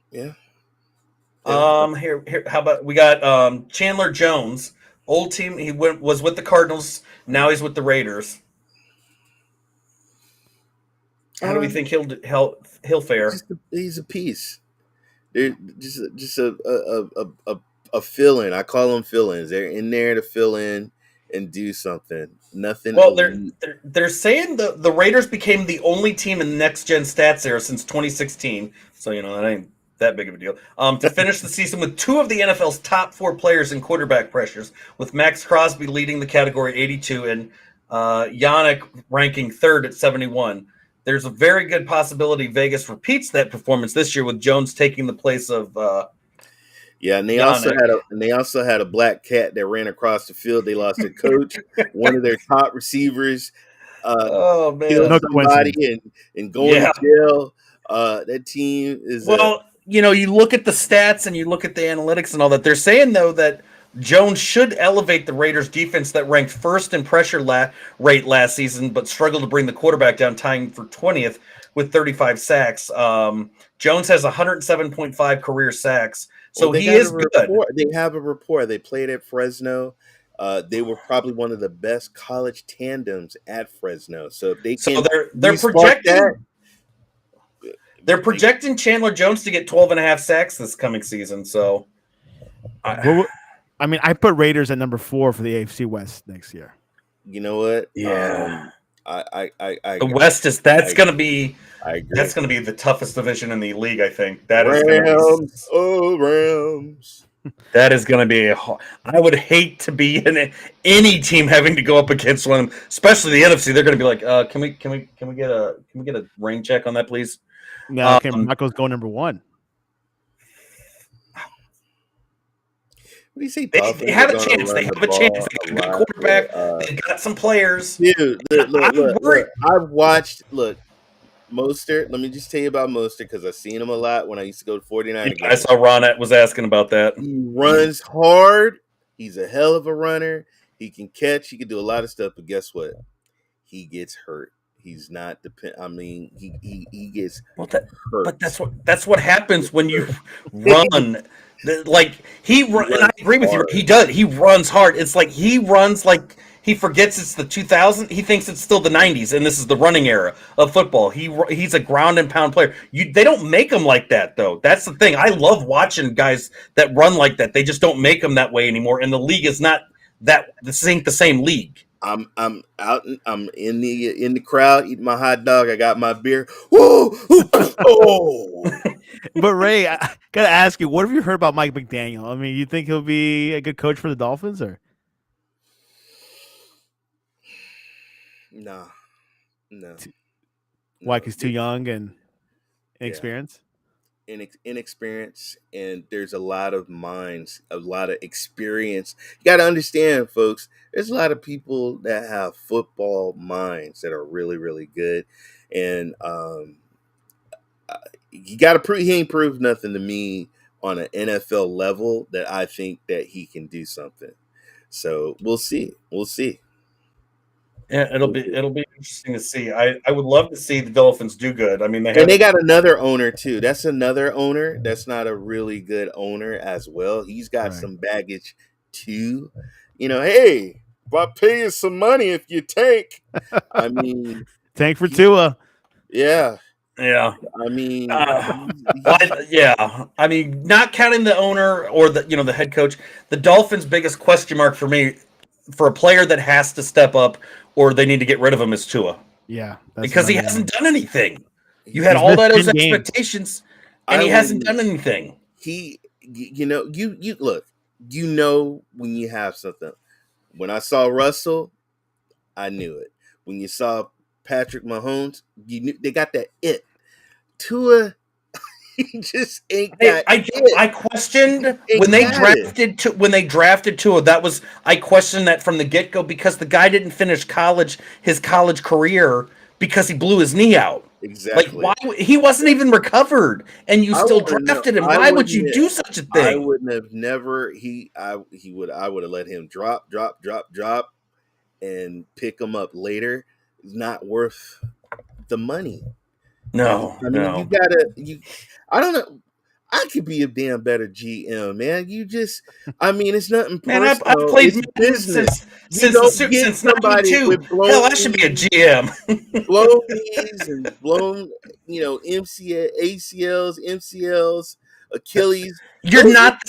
Yeah. Here. How about we got Chandler Jones, old team. He was with the Cardinals. Now he's with the Raiders. How do we think he'll fare? He's a piece. They're just a fill-in. I call them fill-ins. They're in there to fill in and do something. Nothing. Well, they're saying the Raiders became the only team in the next gen stats era since 2016. So that ain't that big of a deal. To finish the season with two of the NFL's top 4 players in quarterback pressures, with Max Crosby leading the category 82 and Yannick ranking 3rd at 71. There's a very good possibility Vegas repeats that performance this year with Jones taking the place of. And they also had a black cat that ran across the field. They lost their coach, one of their top receivers. Killed somebody and going to jail. That team is you look at the stats and you look at the analytics and all that. They're saying though that Jones should elevate the Raiders defense that ranked 1st in pressure rate last season, but struggled to bring the quarterback down, tying for 20th with 35 sacks. Jones has 107.5 career sacks. So he is good. They have a rapport. They played at Fresno. They were probably one of the best college tandems at Fresno. So if they can, they're projecting. They're projecting Chandler Jones to get 12.5 sacks this coming season. So, I put Raiders at number 4 for the AFC West next year. You know what? Yeah. I the West is going to be. I agree. That's going to be the toughest division in the league, I think. That Rams. is Rams. That is going to be I would hate to be in any team having to go up against one of them, especially the NFC. They're going to be like, can we get a rain check on that, please? No, Broncos go number 1. What do you say? They have a chance. They got a good quarterback. They got some players. Dude, look, I've watched. Look, Mostert. Let me just tell you about Mostert because I've seen him a lot when I used to go to 49 games. I saw Ronette was asking about that. He runs hard. He's a hell of a runner. He can catch. He can do a lot of stuff. But guess what? He gets hurt. He's not he gets hurt. But that's what happens when you run. Like he run, and I agree with you. He does. He runs hard. It's like he runs like he forgets it's the 2000. He thinks it's still the 90s, and this is the running era of football. He's a ground and pound player. They don't make him like that though. That's the thing. I love watching guys that run like that. They just don't make them that way anymore. And the league is not that. This ain't the same league. I'm out. I'm in the crowd eating my hot dog. I got my beer. Woo! Oh. But Ray, I gotta ask you, what have you heard about Mike McDaniel? I mean, you think he'll be a good coach for the Dolphins, or no? Why? He's too young and inexperienced. Inexperience, and there's a lot of minds, a lot of experience. You got to understand, folks. There's a lot of people that have football minds that are really, really good, and you got to prove he ain't proved nothing to me on an NFL level that I think that he can do something. So we'll see. We'll see. Yeah, it'll be interesting to see. I would love to see the Dolphins do good. I mean, they got another owner too. That's another owner. That's not a really good owner as well. He's got some baggage too. Hey, I'll pay you some money if you tank. I mean, tank for Tua. Yeah. Yeah. I mean, yeah. I mean, not counting the owner or the head coach, the Dolphins' biggest question mark for me, for a player that has to step up or they need to get rid of him, is Tua. Yeah, because he hasn't done anything. You had all those expectations, and he hasn't done anything. You look. When you have something. When I saw Russell, I knew it. When you saw Patrick Mahomes, you knew they got that it. Tua, he just ain't got it. I questioned when they drafted Tua. I questioned that from the get-go because the guy didn't finish his college career because he blew his knee out. Exactly. Like, why he wasn't even recovered, and you still drafted him? Why would you do such a thing? I wouldn't have never. I would have let him drop, and pick him up later. It's not worth the money. No, I mean, you gotta. I don't know. I could be a damn better GM, man. It's nothing personal. Man, I've played business since '92. Hell, I should be a GM. blown knees and blown, ACLs, MCLs, Achilles. You're not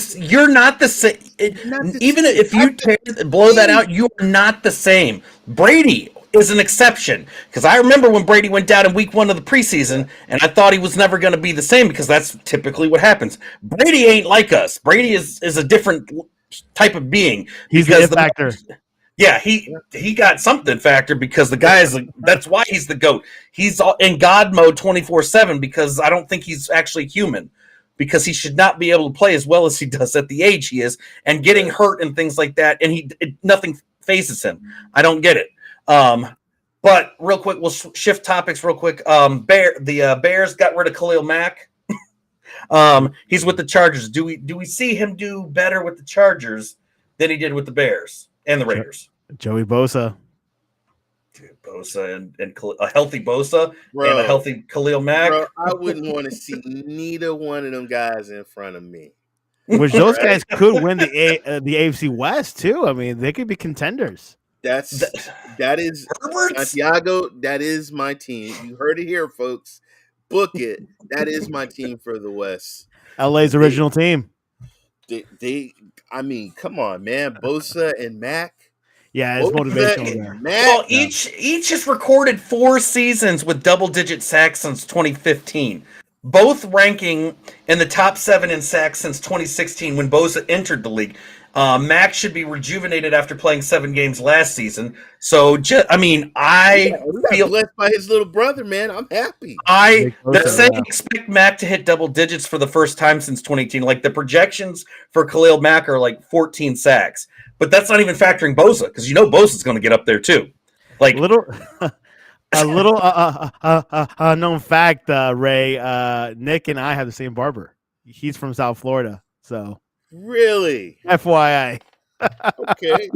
the same. Even if you blow that out, you are not the same. Brady is an exception, because I remember when Brady went down in week 1 of the preseason, and I thought he was never going to be the same, because that's typically what happens. Brady ain't like us. Brady is a different type of being. He's the factor. Yeah, he got something factor, because the guy that's why he's the GOAT. He's in God mode 24/7, because I don't think he's actually human, because he should not be able to play as well as he does at the age he is, and getting hurt and things like that, and nothing phases him. I don't get it. But real quick, we'll shift topics real quick. Bears got rid of Khalil Mack. He's with the Chargers. Do we see him do better with the Chargers than he did with the Bears and the Raiders? Joey Bosa. Dude, Bosa and a healthy Bosa and a healthy Khalil Mack. Bro, I wouldn't want to see neither one of them guys in front of me. Which those guys could win the AFC West too. I mean, they could be contenders. That is Santiago. That is my team. You heard it here, folks. Book it. That is my team for the West. LA's original team. I mean, come on, man. Bosa and Mac. Yeah, it's motivational. Well, each has recorded 4 seasons with double-digit sacks since 2015. Both ranking in the top 7 in sacks since 2016 when Bosa entered the league. Mac should be rejuvenated after playing 7 games last season. So, we feel blessed by his little brother, man. I'm happy. They're saying expect Mac to hit double digits for the first time since 2018. Like, the projections for Khalil Mack are like 14 sacks, but that's not even factoring Bosa, because Bosa's going to get up there too. Like a little unknown fact, Ray. Nick and I have the same barber. He's from South Florida, so. Really? FYI. Okay.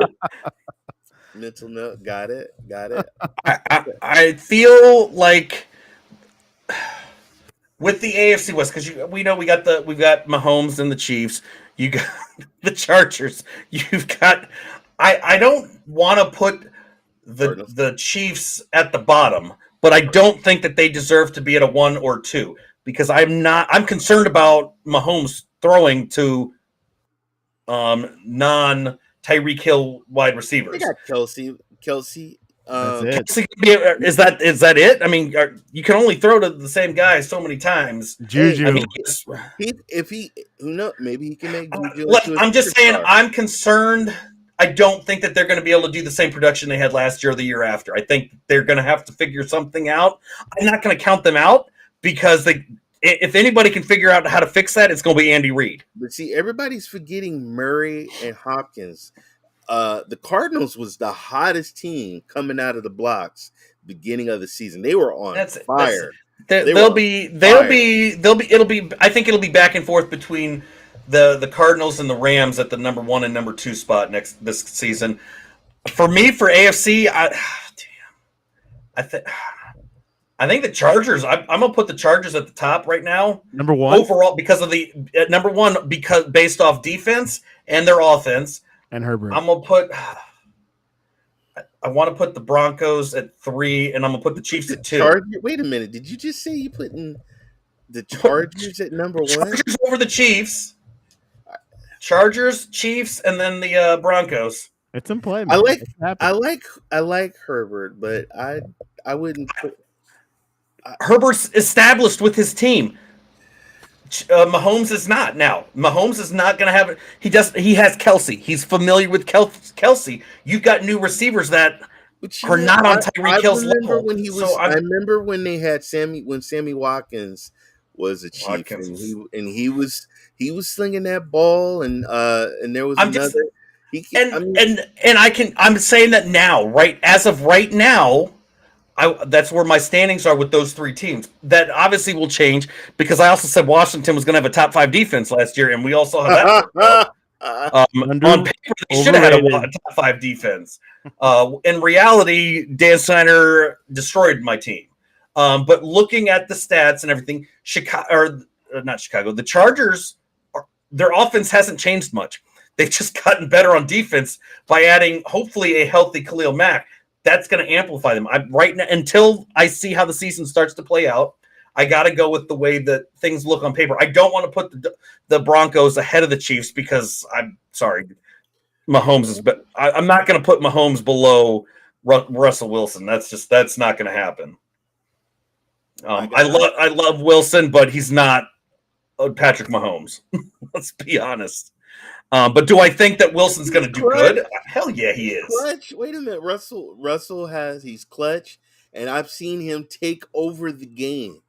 Mental note. Got it. I feel like with the AFC West, because we've got Mahomes and the Chiefs. You got the Chargers. You've got. I don't want to put the Chiefs at the bottom, but I don't think that they deserve to be at a 1 or 2, because I'm concerned about Mahomes throwing to non Tyreek Hill wide receivers. They got Kelsey. Kelsey, is that it? I mean, you can only throw to the same guy so many times. Juju. I mean, maybe he can make Juju. I'm just saying, I'm concerned. I don't think that they're going to be able to do the same production they had last year or the year after. I think they're going to have to figure something out. I'm not going to count them out, because if anybody can figure out how to fix that, it's going to be Andy Reid. But see, everybody's forgetting Murray and Hopkins. The Cardinals was the hottest team coming out of the blocks beginning of the season. They were on fire. It'll be. I think it'll be back and forth between the Cardinals and the Rams at the number 1 and number 2 spot this season. For me, for AFC, I think the Chargers. I'm gonna put the Chargers at the top right now. Number 1 overall because of the number 1 because based off defense and their offense. And Herbert. I'm gonna put. I want to put the Broncos at 3, and I'm gonna put the Chiefs at 2. Wait a minute. Did you just say you putting the Chargers at number 1? Chargers over the Chiefs. Chargers, Chiefs, and then the Broncos. It's in play, man. I like Herbert, but I wouldn't put. Herbert's established with his team. Mahomes is not now. Mahomes is not going to have it. He has Kelsey. He's familiar with Kelsey. You've got new receivers that are not on Tyreek Hill's level. I remember when they had Sammy Watkins was a Chief, and he was slinging that ball, and there was another. I'm saying that now, right as of right now. That's where my standings are with those 3 teams. That obviously will change because I also said Washington was going to have a top 5 defense last year, and we also have that. On paper, they should have had a top 5 defense. In reality, Dan Snyder destroyed my team. But looking at the stats and everything, the Chargers, their offense hasn't changed much. They've just gotten better on defense by adding, hopefully, a healthy Khalil Mack. That's going to amplify them. Right now, until I see how the season starts to play out, I got to go with the way that things look on paper. I don't want to put the Broncos ahead of the Chiefs because I'm sorry, Mahomes is. But I'm not going to put Mahomes below Russell Wilson. That's not going to happen. I love Wilson, but he's not Patrick Mahomes. Let's be honest. But do I think that Wilson's going to do good? Hell yeah, he is. Clutch. Wait a minute, Russell he's clutch, and I've seen him take over the game.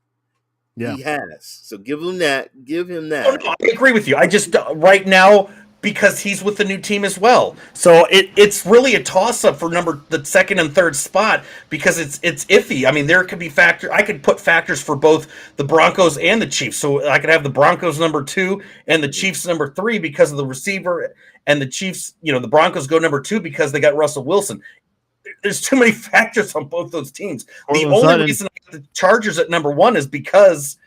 Yeah, he has. So give him that. No, I agree with you. I just right now because he's with the new team as well. So it's really a toss up for the 2nd and 3rd spot because it's iffy. I mean, there could be I could put factors for both the Broncos and the Chiefs. So I could have the Broncos number 2 and the Chiefs number 3 because of the receiver, and the Chiefs, the Broncos go number 2 because they got Russell Wilson. There's too many factors on both those teams. The only reason I got the Chargers at number 1 is because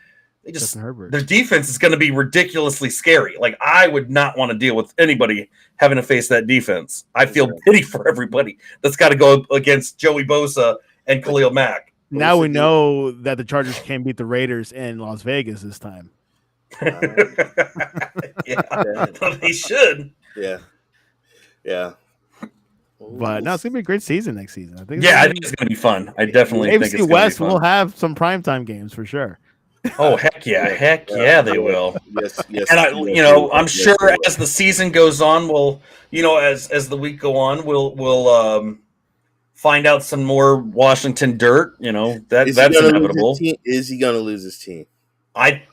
their defense is going to be ridiculously scary. Like, I would not want to deal with anybody having to face that defense. I feel pity for everybody that's got to go against Joey Bosa and Khalil Mack. Now we know that the Chargers can beat the Raiders in Las Vegas this time. Yeah, they should. Yeah. But no, it's gonna be a great season next season. I think it's gonna be fun. I definitely think it's gonna West be fun. will have some primetime games for sure. Oh heck yeah, they will. Yes. And I'm sure as the season goes on, we'll, as the week go on, we'll find out some more Washington dirt. That's inevitable. Is he going to lose his team? I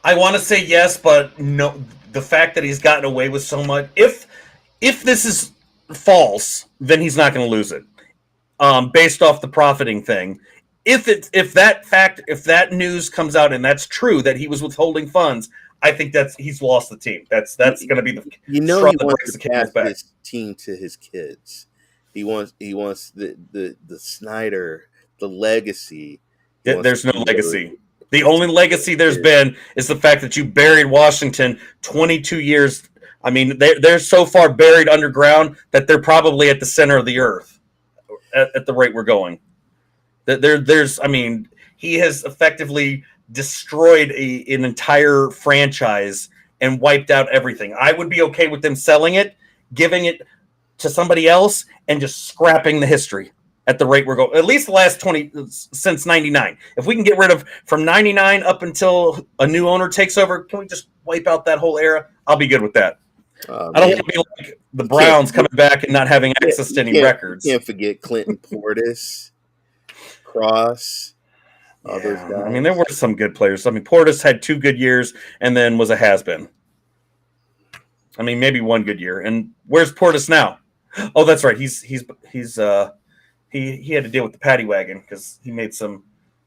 want to say yes, but no. The fact that he's gotten away with so much, if this is false, then he's not going to lose it. Based off the profiting thing. If that news comes out and that's true that he was withholding funds, I think he's lost the team. That's going to be the he wants to pass his team to his kids. He wants the Snyder, the legacy. There's no legacy. The only legacy there's been is the fact that you buried Washington 22 years. I mean, they're so far buried underground that they're probably at the center of the earth at the rate we're going. He has effectively destroyed an entire franchise and wiped out everything. I would be okay with them selling it, giving it to somebody else, and just scrapping the history at the rate we're going. At least the last 20 since 99. If we can get rid of from 99 up until a new owner takes over, can we just wipe out that whole era? I'll be good with that. I don't want to be like the Browns coming back and not having access to any records. Can't forget Clinton Portis. Cross, those guys. I mean, there were some good players. I mean, Portis had 2 good years and then was a has-been. I mean, maybe 1 good year. And where's Portis now? Oh, that's right. He had to deal with the paddy wagon because he made some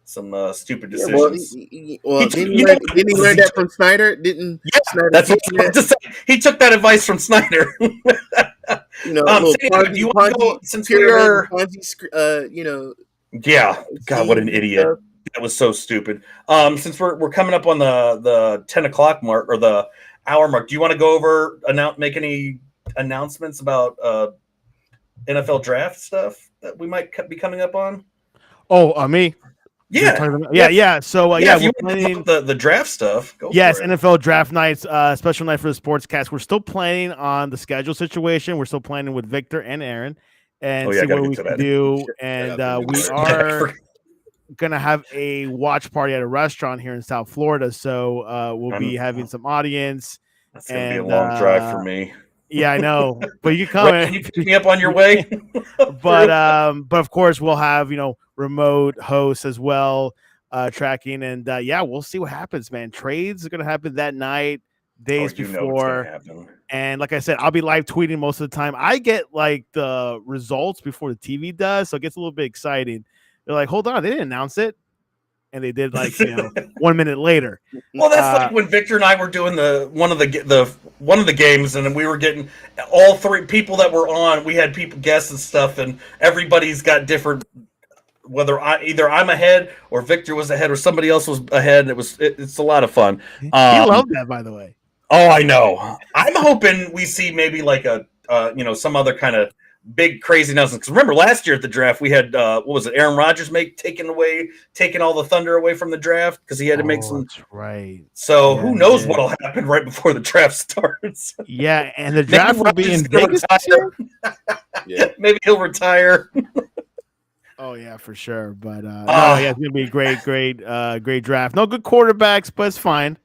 stupid Yeah, well, decisions. didn't he learn that from Snyder? Didn't Snyder that's what I was about to say. He took that advice from Snyder. Ponzi, do you want to go since we pyramid, are? Ponzi, Yeah, God, what an idiot! stuff. That was so stupid. Since we're coming up on the 10 o'clock mark or the hour mark, do you want to go over make any announcements about NFL draft stuff that we might be coming up on? Oh, me? Yeah. So if you we're want planning the draft stuff. Go for it. NFL draft nights, special night for the sportscast. We're still planning on the schedule situation. We're still planning with Victor and Aaron, and see what we can do. And we are gonna have a watch party at a restaurant here in South Florida. So we'll be having some audience. That's gonna be a long drive for me. Yeah, I know, but you can come. Can you pick me up on your way? but of course we'll have remote hosts as well, tracking, and we'll see what happens, man. Trades are gonna happen that night, days before, and like I said, I'll be live tweeting most of the time. I get like the results before the TV does, so it gets a little bit exciting. They're like, hold on, they didn't announce it. And they did 1 minute later. Well, that's like when Victor and I were doing one of the games, and we were getting all three people that were on. We had people guess and stuff, and everybody's got different. Whether I'm ahead or Victor was ahead or somebody else was ahead, it's a lot of fun. He loved that, by the way. Oh, I know. I'm hoping we see maybe like a some other kind of big crazy announcement. Because remember last year at the draft we had what was it? Aaron Rodgers taking all the thunder away from the draft because he had to make some. That's right. So who knows what'll happen right before the draft starts? Yeah, and the draft will be in Vegas this year. Yeah, maybe he'll retire. Oh yeah, for sure. But it's gonna be a great draft. No good quarterbacks, but it's fine.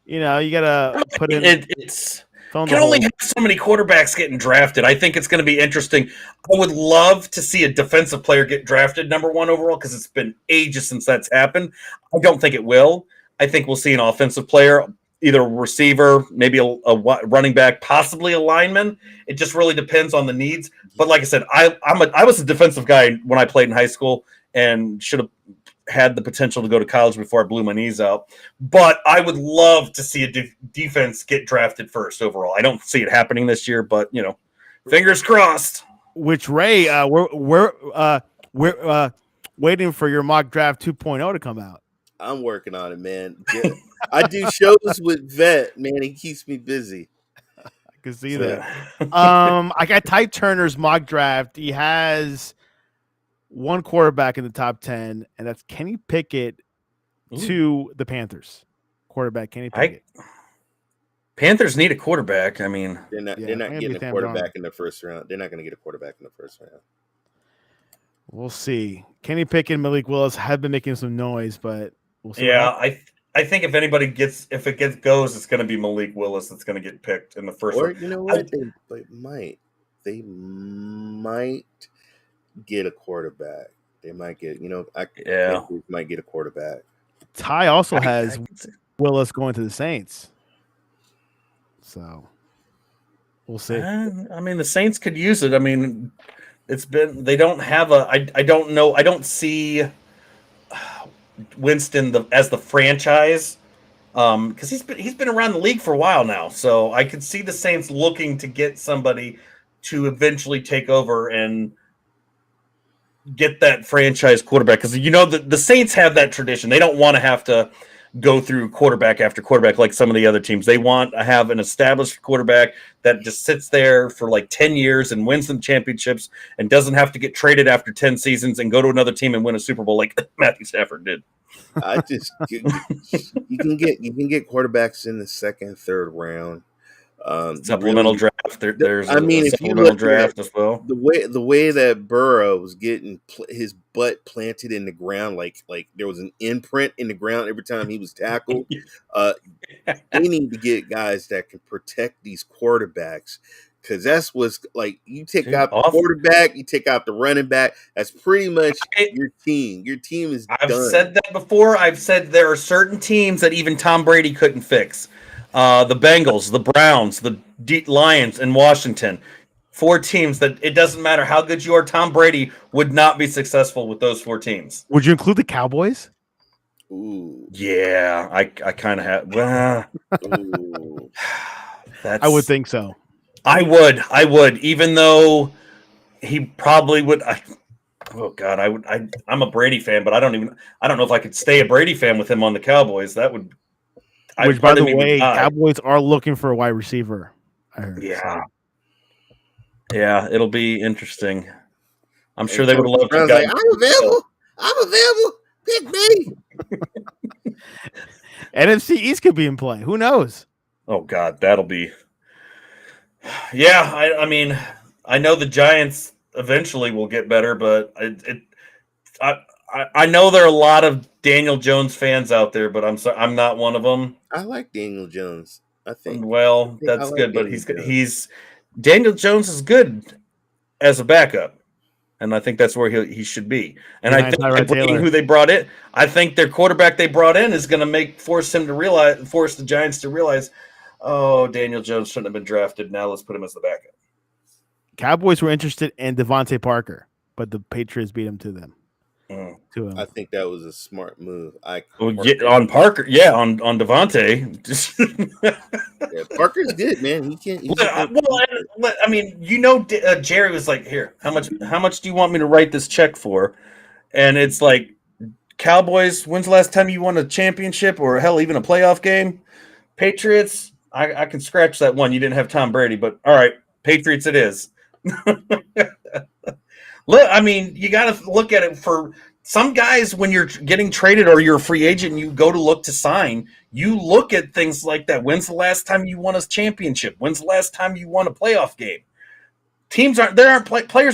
You gotta put in. It's can only have so many quarterbacks getting drafted. I think it's going to be interesting. I would love to see a defensive player get drafted number 1 overall because it's been ages since that's happened. I don't think it will. I think we'll see an offensive player, either a receiver, maybe a running back, possibly a lineman. It just really depends on the needs. But like I said, I was a defensive guy when I played in high school and should have had the potential to go to college before I blew my knees out. But I would love to see a defense get drafted first overall. I don't see it happening this year, but fingers crossed. Which Ray, we're waiting for your mock draft 2.0 to come out. I'm working on it, man. I do shows with Vet, man. He keeps me busy. I can see that. I got Ty Turner's mock draft. He has one quarterback in the top 10, and that's Kenny Pickett to the Panthers. Quarterback Kenny Pickett. Panthers need a quarterback. I mean, they're not getting a quarterback in the first round. They're not going to get a quarterback in the first round. We'll see. Kenny Pickett and Malik Willis have been making some noise, but we'll see. Yeah, I think if it goes, it's going to be Malik Willis that's going to get picked in the first round. Or you know what? They might get a quarterback. They might get, might get a quarterback. Ty also has Willis going to the Saints. So we'll see. I mean, the Saints could use it. I mean, they don't have I don't know. I don't see Winston as the franchise because he's been around the league for a while now. So I could see the Saints looking to get somebody to eventually take over and get that franchise quarterback because the Saints have that tradition. They don't want to have to go through quarterback after quarterback like some of the other teams. They want to have an established quarterback that just sits there for like 10 years and wins them championships and doesn't have to get traded after 10 seasons and go to another team and win a Super Bowl like Matthew Stafford did. You can get quarterbacks in the second, third round. Supplemental draft. There's if supplemental draft as well. The way that Burrow was getting his butt planted in the ground, like there was an imprint in the ground every time he was tackled. They need to get guys that can protect these quarterbacks because that's what's like. You take out the quarterback, you take out the running back. That's pretty much your team. Your team is. I've said that before. I've said there are certain teams that even Tom Brady couldn't fix. The Bengals, the Browns, the Lions, and Washington. 4 teams that it doesn't matter how good you are. Tom Brady would not be successful with those 4 teams. Would you include the Cowboys? Ooh. Yeah, I kind of have. Well, I would think so. I would, even though he probably would. Oh God, I'm a Brady fan, but I don't know if I could stay a Brady fan with him on the Cowboys. That would. Which, by the way, Cowboys are looking for a wide receiver. I heard. Yeah. So. Yeah, it'll be interesting. I'm sure they would love to. Like, I'm available. Pick me. NFC East could be in play. Who knows? Oh God, that'll be. Yeah, I mean, I know the Giants eventually will get better, but I know there are a lot of Daniel Jones fans out there, but I'm not one of them. I like Daniel Jones. That's good, but he's Daniel Jones is good as a backup, and I think that's where he should be. And I think who they brought in, I think their quarterback they brought in is going to force the Giants to realize, oh, Daniel Jones shouldn't have been drafted. Now let's put him as the backup. Cowboys were interested in Devontae Parker, but the Patriots beat him to them. To him. I think that was a smart move. On Parker, on Devontae. Yeah, Parker's good, man. He can't. I mean, Jerry was like, "Here, how much do you want me to write this check for?" And it's like, Cowboys. When's the last time you won a championship, or hell, even a playoff game? Patriots. I can scratch that one. You didn't have Tom Brady, but all right, Patriots it is. Look, I mean, you got to look at it for some guys when you're getting traded or you're a free agent and you go to look to sign, you look at things like that. When's the last time you won a championship? When's the last time you won a playoff game? Players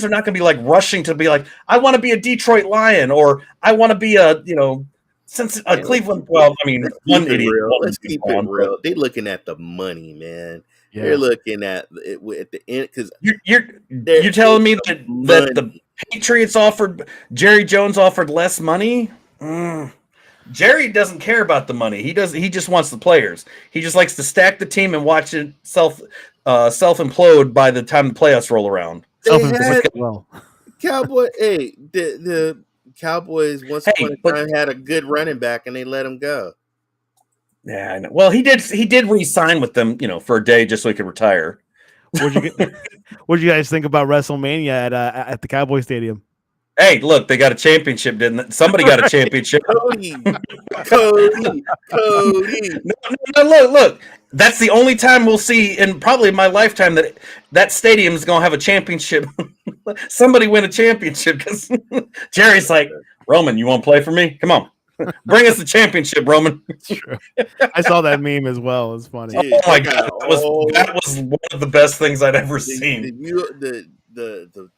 are not going to be like rushing to be like, I want to be a Detroit Lion or I want to be Cleveland. Well, I mean, let's keep it real. They're looking at the money, man. Yeah. They're looking at it at the end because you're telling me that the Patriots offered Jerry Jones offered less money. Jerry doesn't care about the money. He just wants the players. He just likes to stack the team and watch it self implode by the time the playoffs roll around. Cowboy, the Cowboys once upon a time had a good running back and they let him go. Yeah, I know. Well, he did re-sign with them, for a day just so he could retire. What'd you guys think about WrestleMania at the Cowboy Stadium? Hey, look, they got a championship, didn't they? Somebody got a championship. Cody. No, look. That's the only time we'll see in probably my lifetime that stadium is going to have a championship. Somebody win a championship because Jerry's like, Roman, you want to play for me? Come on. Bring us the championship, Roman. True. I saw that meme as well. It's funny. Oh my God, that was one of the best things I'd ever seen. The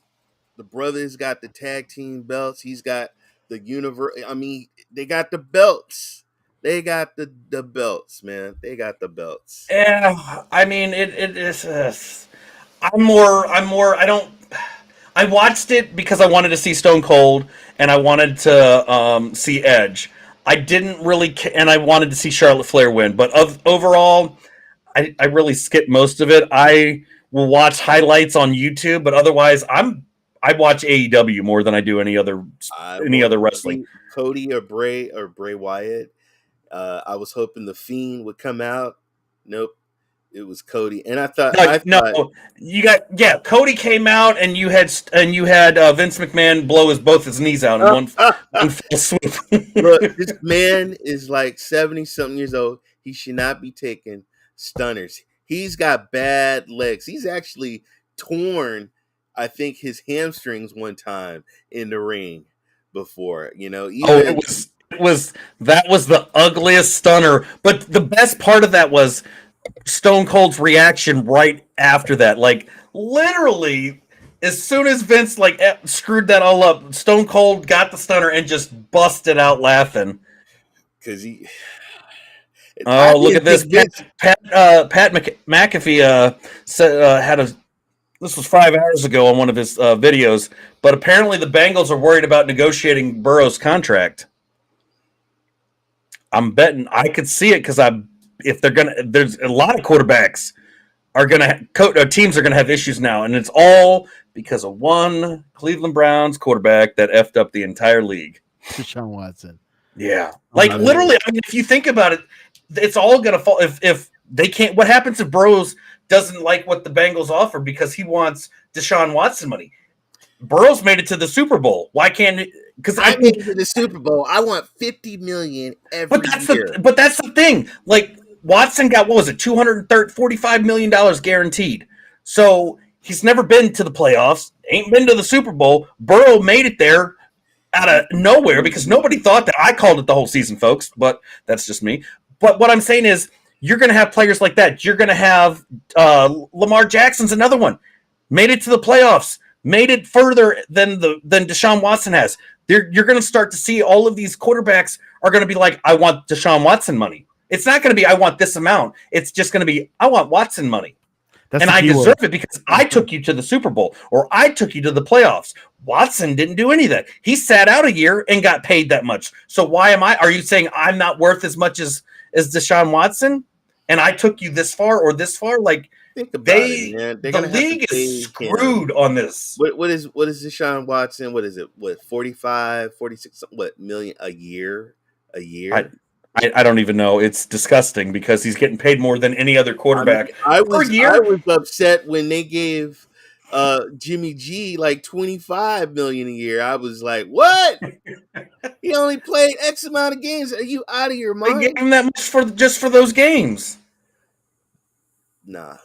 brothers got the tag team belts. He's got the universe. I mean, they got the belts. They got the belts, man. They got the belts. Yeah, I mean, it is. I watched it because I wanted to see Stone Cold and I wanted to see Edge. I didn't really, and I wanted to see Charlotte Flair win. But overall, I really skipped most of it. I will watch highlights on YouTube, but otherwise, I watch AEW more than I do any other wrestling. Cody or Bray Wyatt. I was hoping the Fiend would come out. Nope. It was Cody, and I thought Cody came out, and you had Vince McMahon blow both his knees out in one fell swoop. Look, this man is like 70-something years old. He should not be taking stunners. He's got bad legs. He's actually torn, I think, his hamstrings one time in the ring before. That was the ugliest stunner. But the best part of that was Stone Cold's reaction right after that. Like, literally, as soon as Vince screwed that all up, Stone Cold got the stunner and just busted out laughing. Because he... look at this. Pat McAfee said this was 5 hours ago on one of his videos, but apparently the Bengals are worried about negotiating Burrow's contract. I'm betting I could see it because there's a lot of quarterbacks teams are gonna have issues now, and it's all because of one Cleveland Browns quarterback that effed up the entire league. Deshaun Watson. Yeah. Like literally, I mean, if you think about it, it's all gonna fall if they can't. What happens if Burrows doesn't like what the Bengals offer because he wants Deshaun Watson money? Burrows made it to the Super Bowl. Why can't? Because I made it to the Super Bowl. I want $50 million every year. But that's the thing. Like Watson got, what was it, $245 million guaranteed. So he's never been to the playoffs, ain't been to the Super Bowl. Burrow made it there out of nowhere because nobody thought that. I called it the whole season, folks, but that's just me. But what I'm saying is, you're going to have players like that. You're going to have Lamar Jackson's another one. Made it to the playoffs. Made it further than Deshaun Watson has. You're going to start to see all of these quarterbacks are going to be like, I want Deshaun Watson money. It's not going to be, I want this amount. It's just going to be, I want Watson money. And I deserve it because I took you to the Super Bowl or I took you to the playoffs. Watson didn't do any of that. He sat out a year and got paid that much. So why are you saying I'm not worth as much as Deshaun Watson? And I took you this far or this far? Like, think about it, man. The league is screwed on this. What is Deshaun Watson? What is it? What 45, 46 million a year? I don't even know. It's disgusting because he's getting paid more than any other quarterback per year. I was upset when they gave Jimmy G like $25 million a year. I was like, what? He only played X amount of games. Are you out of your mind? They gave him that much just for those games. Nah.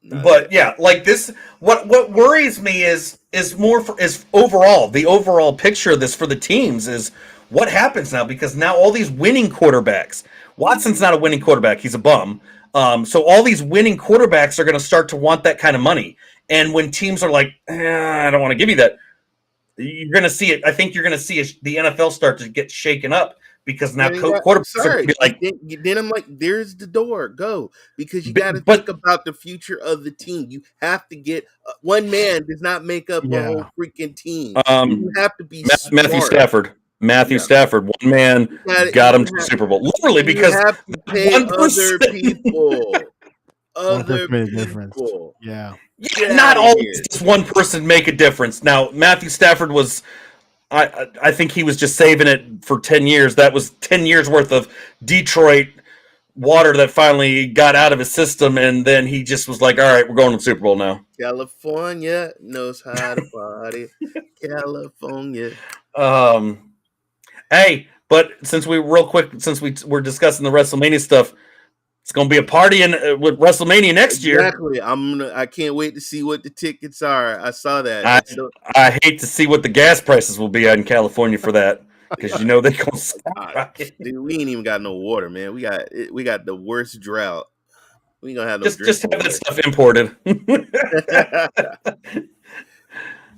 But yeah, like this, what worries me is overall the overall picture of this for the teams is what happens now, because now all these winning quarterbacks, Watson's not a winning quarterback, he's a bum. So all these winning quarterbacks are going to start to want that kind of money, and when teams are like, I don't want to give you that, you're going to see it. I think you're going to see the NFL start to get shaken up. Because now quarterbacks are going to be like... Then I'm like, there's the door. Go. Because you got to think about the future of the team. You have to get... one man does not make up a whole freaking team. You have to be Matthew Stafford. Stafford. One man got him to the Super Bowl. Literally, because... You have to pay other people. Other people. Yeah. Not always does one person make a difference. Now, Matthew Stafford was... I think he was just saving it for 10 years. That was 10 years worth of Detroit water that finally got out of his system, and then he just was like, all right, we're going to the Super Bowl now. California knows how to party. California. Hey, but since we were discussing the WrestleMania stuff, it's going to be a party with WrestleMania next year. Exactly. I can't wait to see what the tickets are. I saw that. I hate to see what the gas prices will be in California for that, because you know they're going to skyrocket. Dude, we ain't even got no water, man. We got the worst drought. We ain't gonna have no just have that stuff imported.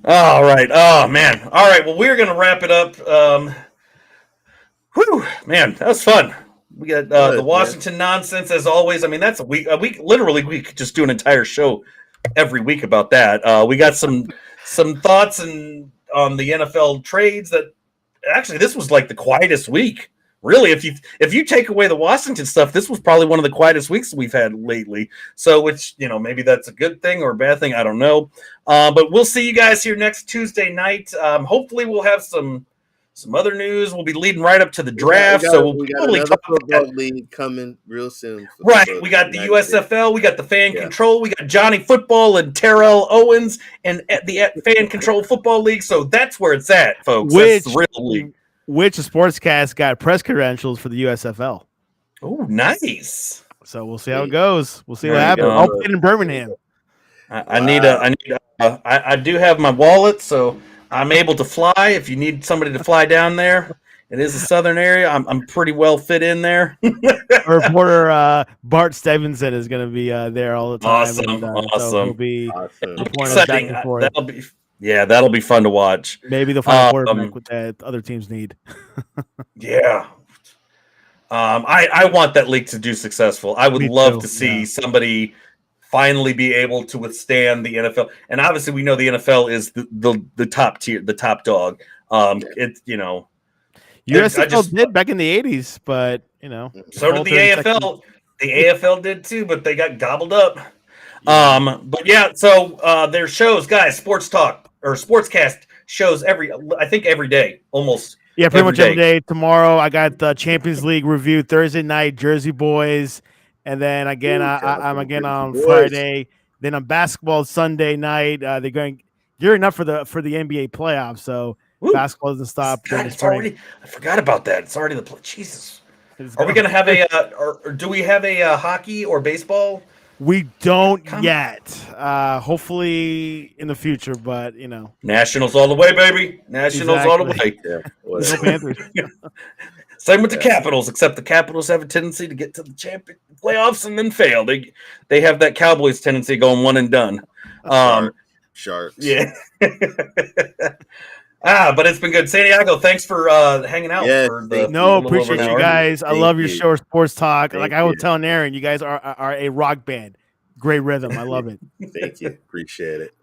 All right. Oh man. All right. Well, we're gonna wrap it up. Whew, man, that was fun. We got the Washington nonsense as always. I mean, that's a week. Literally, we could just do an entire show every week about that. We got some thoughts on the NFL trades. That actually, this was like the quietest week. Really, if you take away the Washington stuff, this was probably one of the quietest weeks we've had lately. So, which maybe that's a good thing or a bad thing. I don't know. But we'll see you guys here next Tuesday night. Hopefully, we'll have some other news. We'll be leading right up to the draft, so we'll probably talk about football league coming real soon. Right, we got the USFL, we got the Fan Control, we got Johnny Football and Terrell Owens and the Fan Control Football League. So that's where it's at, folks. That's the real league. Which Sportscast got press credentials for the USFL. Oh, nice. So we'll see how it goes. We'll see what happens. I'll play in Birmingham. I do have my wallet, so I'm able to fly. If you need somebody to fly down there, it is a southern area. I'm pretty well fit in there. Our reporter Bart Stevenson is going to be there all the time. Awesome. So he'll be exciting. That'll be fun to watch. Maybe the final quarterback that other teams need. Yeah. I want that league to do successful. I would love to see somebody finally be able to withstand the NFL. And obviously we know the NFL is the top tier, the top dog. It's USFL did back in the 80s, but so did the AFL. The AFL did too, but they got gobbled up. But yeah, so their shows, guys, Sports Talk or Sportscast shows every day almost. Yeah, pretty much every day. Tomorrow, I got the Champions League review Thursday night, Jersey Boys, and then again, I'm again on Friday. Then on basketball Sunday night, they're gearing up for the NBA playoffs. So basketball doesn't stop. God, it's already. I forgot about that. It's already the Jesus. Are we going to have or do we have a hockey or baseball? We don't yet. Hopefully in the future, but Nationals all the way, baby. Nationals all the way. Yeah, Same with the Capitals, except the Capitals have a tendency to get to the champion playoffs and then fail. They have that Cowboys tendency going one and done. Sharks. Yeah. But it's been good. Santiago, thanks for hanging out. Appreciate you guys. I love your show, Sports Talk. Like I was telling Aaron, you guys are a rock band. Great rhythm. I love it. Thank you. Appreciate it.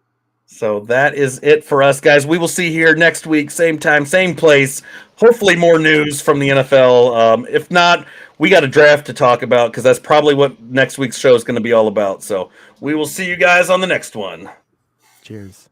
So that is it for us, guys. We will see you here next week, same time, same place. Hopefully more news from the NFL. If not, we got a draft to talk about because that's probably what next week's show is going to be all about. So we will see you guys on the next one. Cheers.